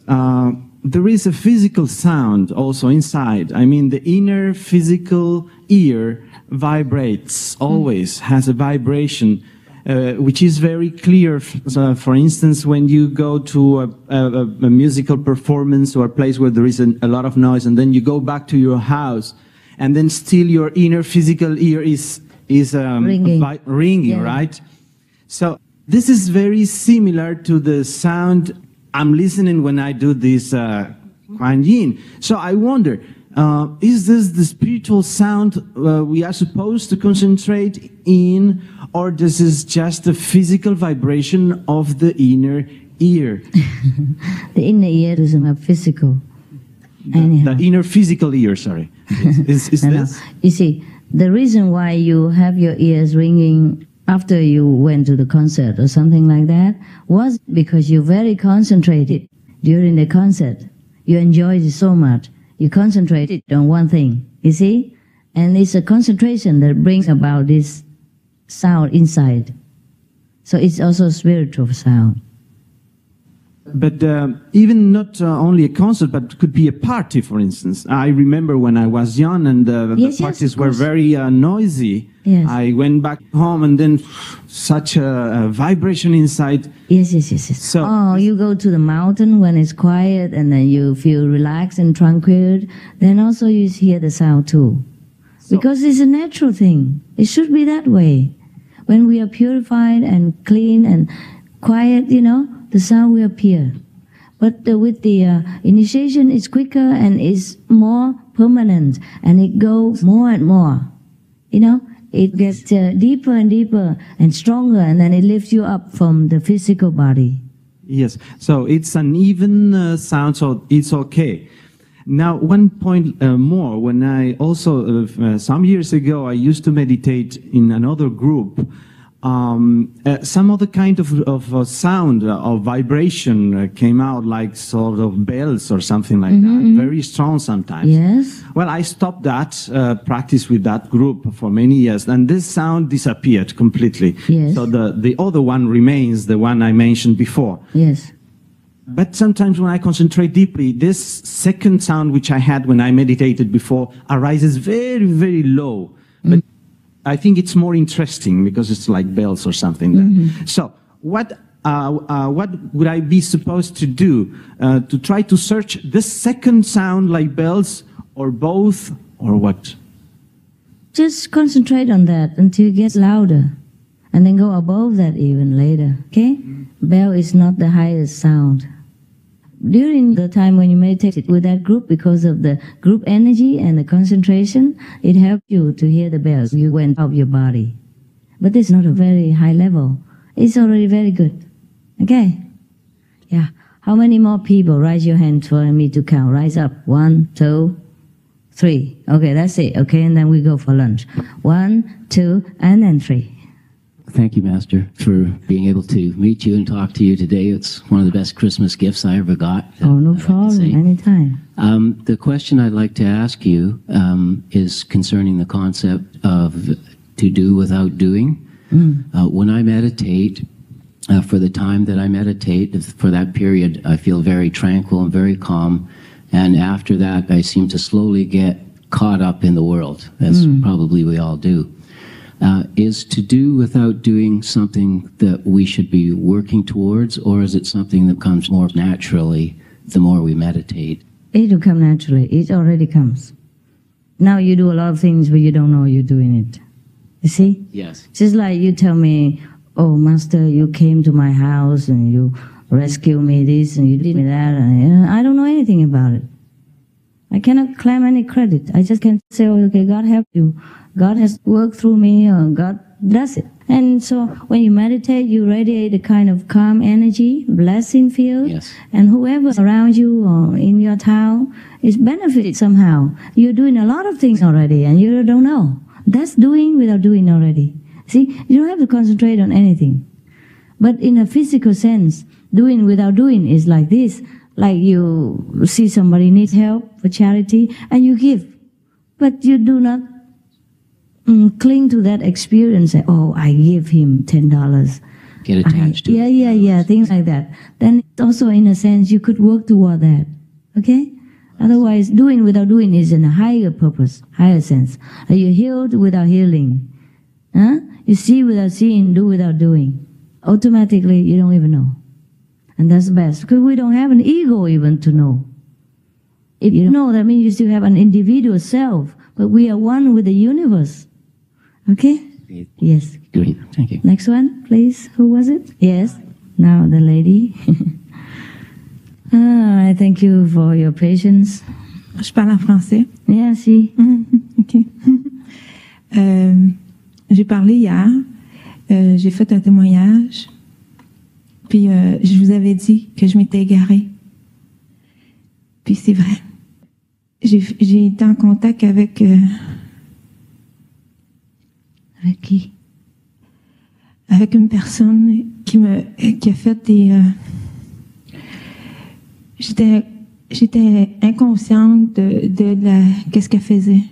there is a physical sound also inside. I mean, the inner physical ear vibrates, always has a vibration, which is very clear. For instance, when you go to a musical performance or a place where there is a lot of noise, and then you go back to your house, and then still your inner physical ear is ringing, right? So this is very similar to the sound I'm listening when I do this Kuan Yin. So I wonder, is this the spiritual sound we are supposed to concentrate in, or this is just the physical vibration of the inner ear? The inner ear doesn't have physical. The inner physical ear, sorry. Is this? You see, the reason why you have your ears ringing after you went to the concert or something like that was because you're very concentrated during the concert. You enjoyed it so much. You concentrated on one thing, you see? And it's a concentration that brings about this sound inside. So it's also a spiritual sound. But even not only a concert, but could be a party, for instance. I remember when I was young and the parties were very noisy. Yes. I went back home and then such a vibration inside. Yes. So, you go to the mountain when it's quiet and then you feel relaxed and tranquil. Then also you hear the sound too. Because it's a natural thing. It should be that way. When we are purified and clean and quiet, the sound will appear. But with the initiation, it's quicker and it's more permanent, and it goes more and more. It gets deeper and deeper and stronger, and then it lifts you up from the physical body. Yes, so it's an even sound, so it's okay. Now, one point more. When I also, some years ago, I used to meditate in another group. Some other kind of sound of vibration came out, like sort of bells or something like that, very strong sometimes. Yes. Well, I stopped that practice with that group for many years, and this sound disappeared completely. Yes. So the other one remains, the one I mentioned before. Yes. But sometimes when I concentrate deeply, this second sound which I had when I meditated before arises very, very low. But I think it's more interesting because it's like bells or something. So what would I be supposed to do to try to search this second sound like bells, or both, or what? Just concentrate on that until it gets louder, and then go above that even later, okay? Bell is not the highest sound. During the time when you meditated with that group, because of the group energy and the concentration, it helped you to hear the bells. You went up your body. But it's not a very high level. It's already very good. Okay? Yeah. How many more people? Raise your hand for me to count. Rise up. 1, 2, 3. Okay, that's it. Okay, and then we go for lunch. 1, 2, and then 3. Thank you, Master, for being able to meet you and talk to you today. It's one of the best Christmas gifts I ever got. Oh, no problem. Anytime. The question I'd like to ask you is concerning the concept of to do without doing. When I meditate, for the time that I meditate, for that period, I feel very tranquil and very calm. And after that, I seem to slowly get caught up in the world, as probably we all do. Is to do without doing something that we should be working towards, or is it something that comes more naturally the more we meditate? It will come naturally. It already comes. Now you do a lot of things, but you don't know you're doing it. You see? Yes. Just like you tell me, oh, Master, you came to my house and you rescued me this and you did me that. And I don't know anything about it. I cannot claim any credit. I just can say, oh, okay, God help you. God has worked through me, or God does it. And so when you meditate, you radiate a kind of calm energy, blessing field. Yes. And whoever around you or in your town is benefited somehow. You're doing a lot of things already and you don't know. That's doing without doing already. See, you don't have to concentrate on anything. But in a physical sense, doing without doing is like this. Like you see somebody needs help for charity and you give. But you do not cling to that experience. Say, oh, I give him $10. Get attached to it. Yeah, things like that. Then also in a sense, you could work toward that. Okay? Otherwise, doing without doing is in a higher purpose, higher sense. You healed without healing. Huh? You see without seeing, do without doing. Automatically, you don't even know. And that's best, because we don't have an ego even to know. If you know, that means you still have an individual self, but we are one with the universe. Okay? Yes. Great, thank you. Next one, please. Who was it? Yes. Now the lady. I thank you for your patience. Je parle en français. Yeah, si. OK. J'ai parlé hier. J'ai fait un témoignage. Puis je vous avais dit que je m'étais égarée. Puis c'est vrai. J'ai été en contact avec... Avec qui? Avec une personne qui a fait des... J'étais inconsciente de qu'est-ce qu'elle faisait.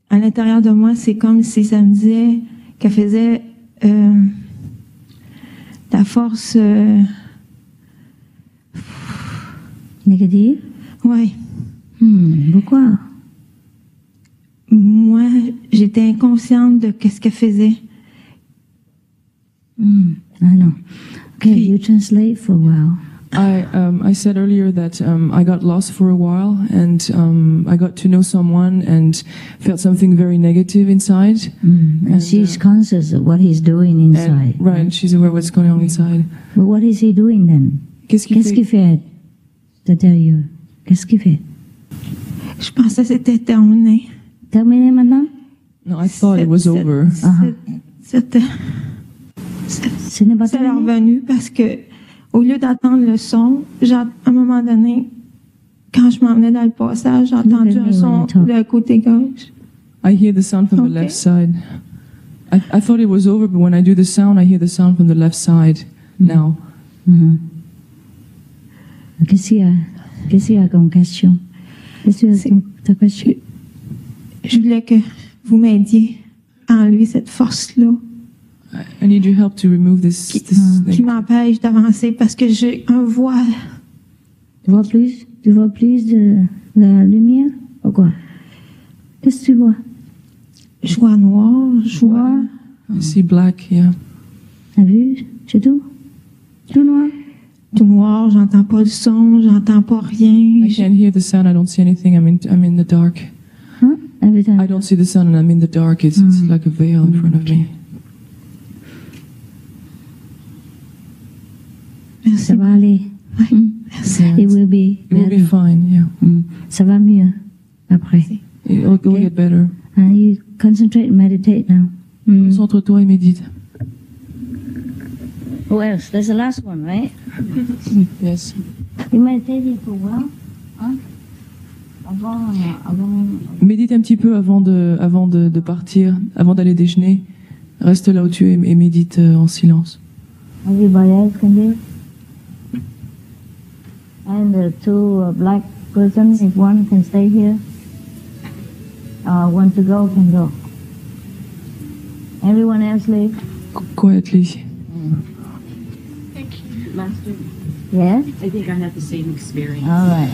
À l'intérieur de moi, c'est comme si ça me disait qu'elle faisait la force... Négative? Oui. Pourquoi? Moi, j'étais inconsciente de qu'est-ce qu'elle faisait. I know. Okay, you translate for a while. I said earlier that I got lost for a while and I got to know someone and felt something very negative inside. And she's conscious of what he's doing inside. Right, she's aware of what's going on inside. But what is he doing then? Qu'est-ce qu'il fait? Qu'est-ce qu'il fait? Je pensais que c'était terminé. Terminé maintenant? No, I thought it was over. C'est revenu parce que au lieu d'entendre le son, à un moment donné, quand je m'en venais dans le passage, j'ai entendu un son de côté gauche. I hear the sound from the left side. I thought it was over, but when I do the sound, I hear the sound from the left side now. Qu'est-ce qu'il y a comme question? Qu'est-ce que ta question? Je voulais que vous m'aidiez à enlever cette force-là. I need your help to remove this qui m'empêche d'avancer parce que j'ai un voile. Tu vois plus de la lumière? Pourquoi? Qu'est-ce que tu vois? Je vois noir, je vois... I see black, yeah. T'as vu? C'est tout? Tout noir? Tout noir, j'entends pas le son, j'entends pas rien. I can't hear the sound, I don't see anything, I'm in the dark. Huh? Everything. I don't see the sun and I'm in the dark, it's like a veil in front of me. Ça va aller. Merci. It will be fine, yeah. Ça va mieux après. It'll get better. And you concentrate and meditate now. Concentre-toi et médite. Who else? There's the last one, right? Yes. You meditated for a while? Huh? Avant... Médite un petit peu avant de partir, avant d'aller déjeuner. Reste là où tu es et médite en silence. Everybody else can do. And the two black persons, if one can stay here, want to go, can go. Everyone else leave. Quietly. Thank you. Master? Yes? I think I had the same experience. All right.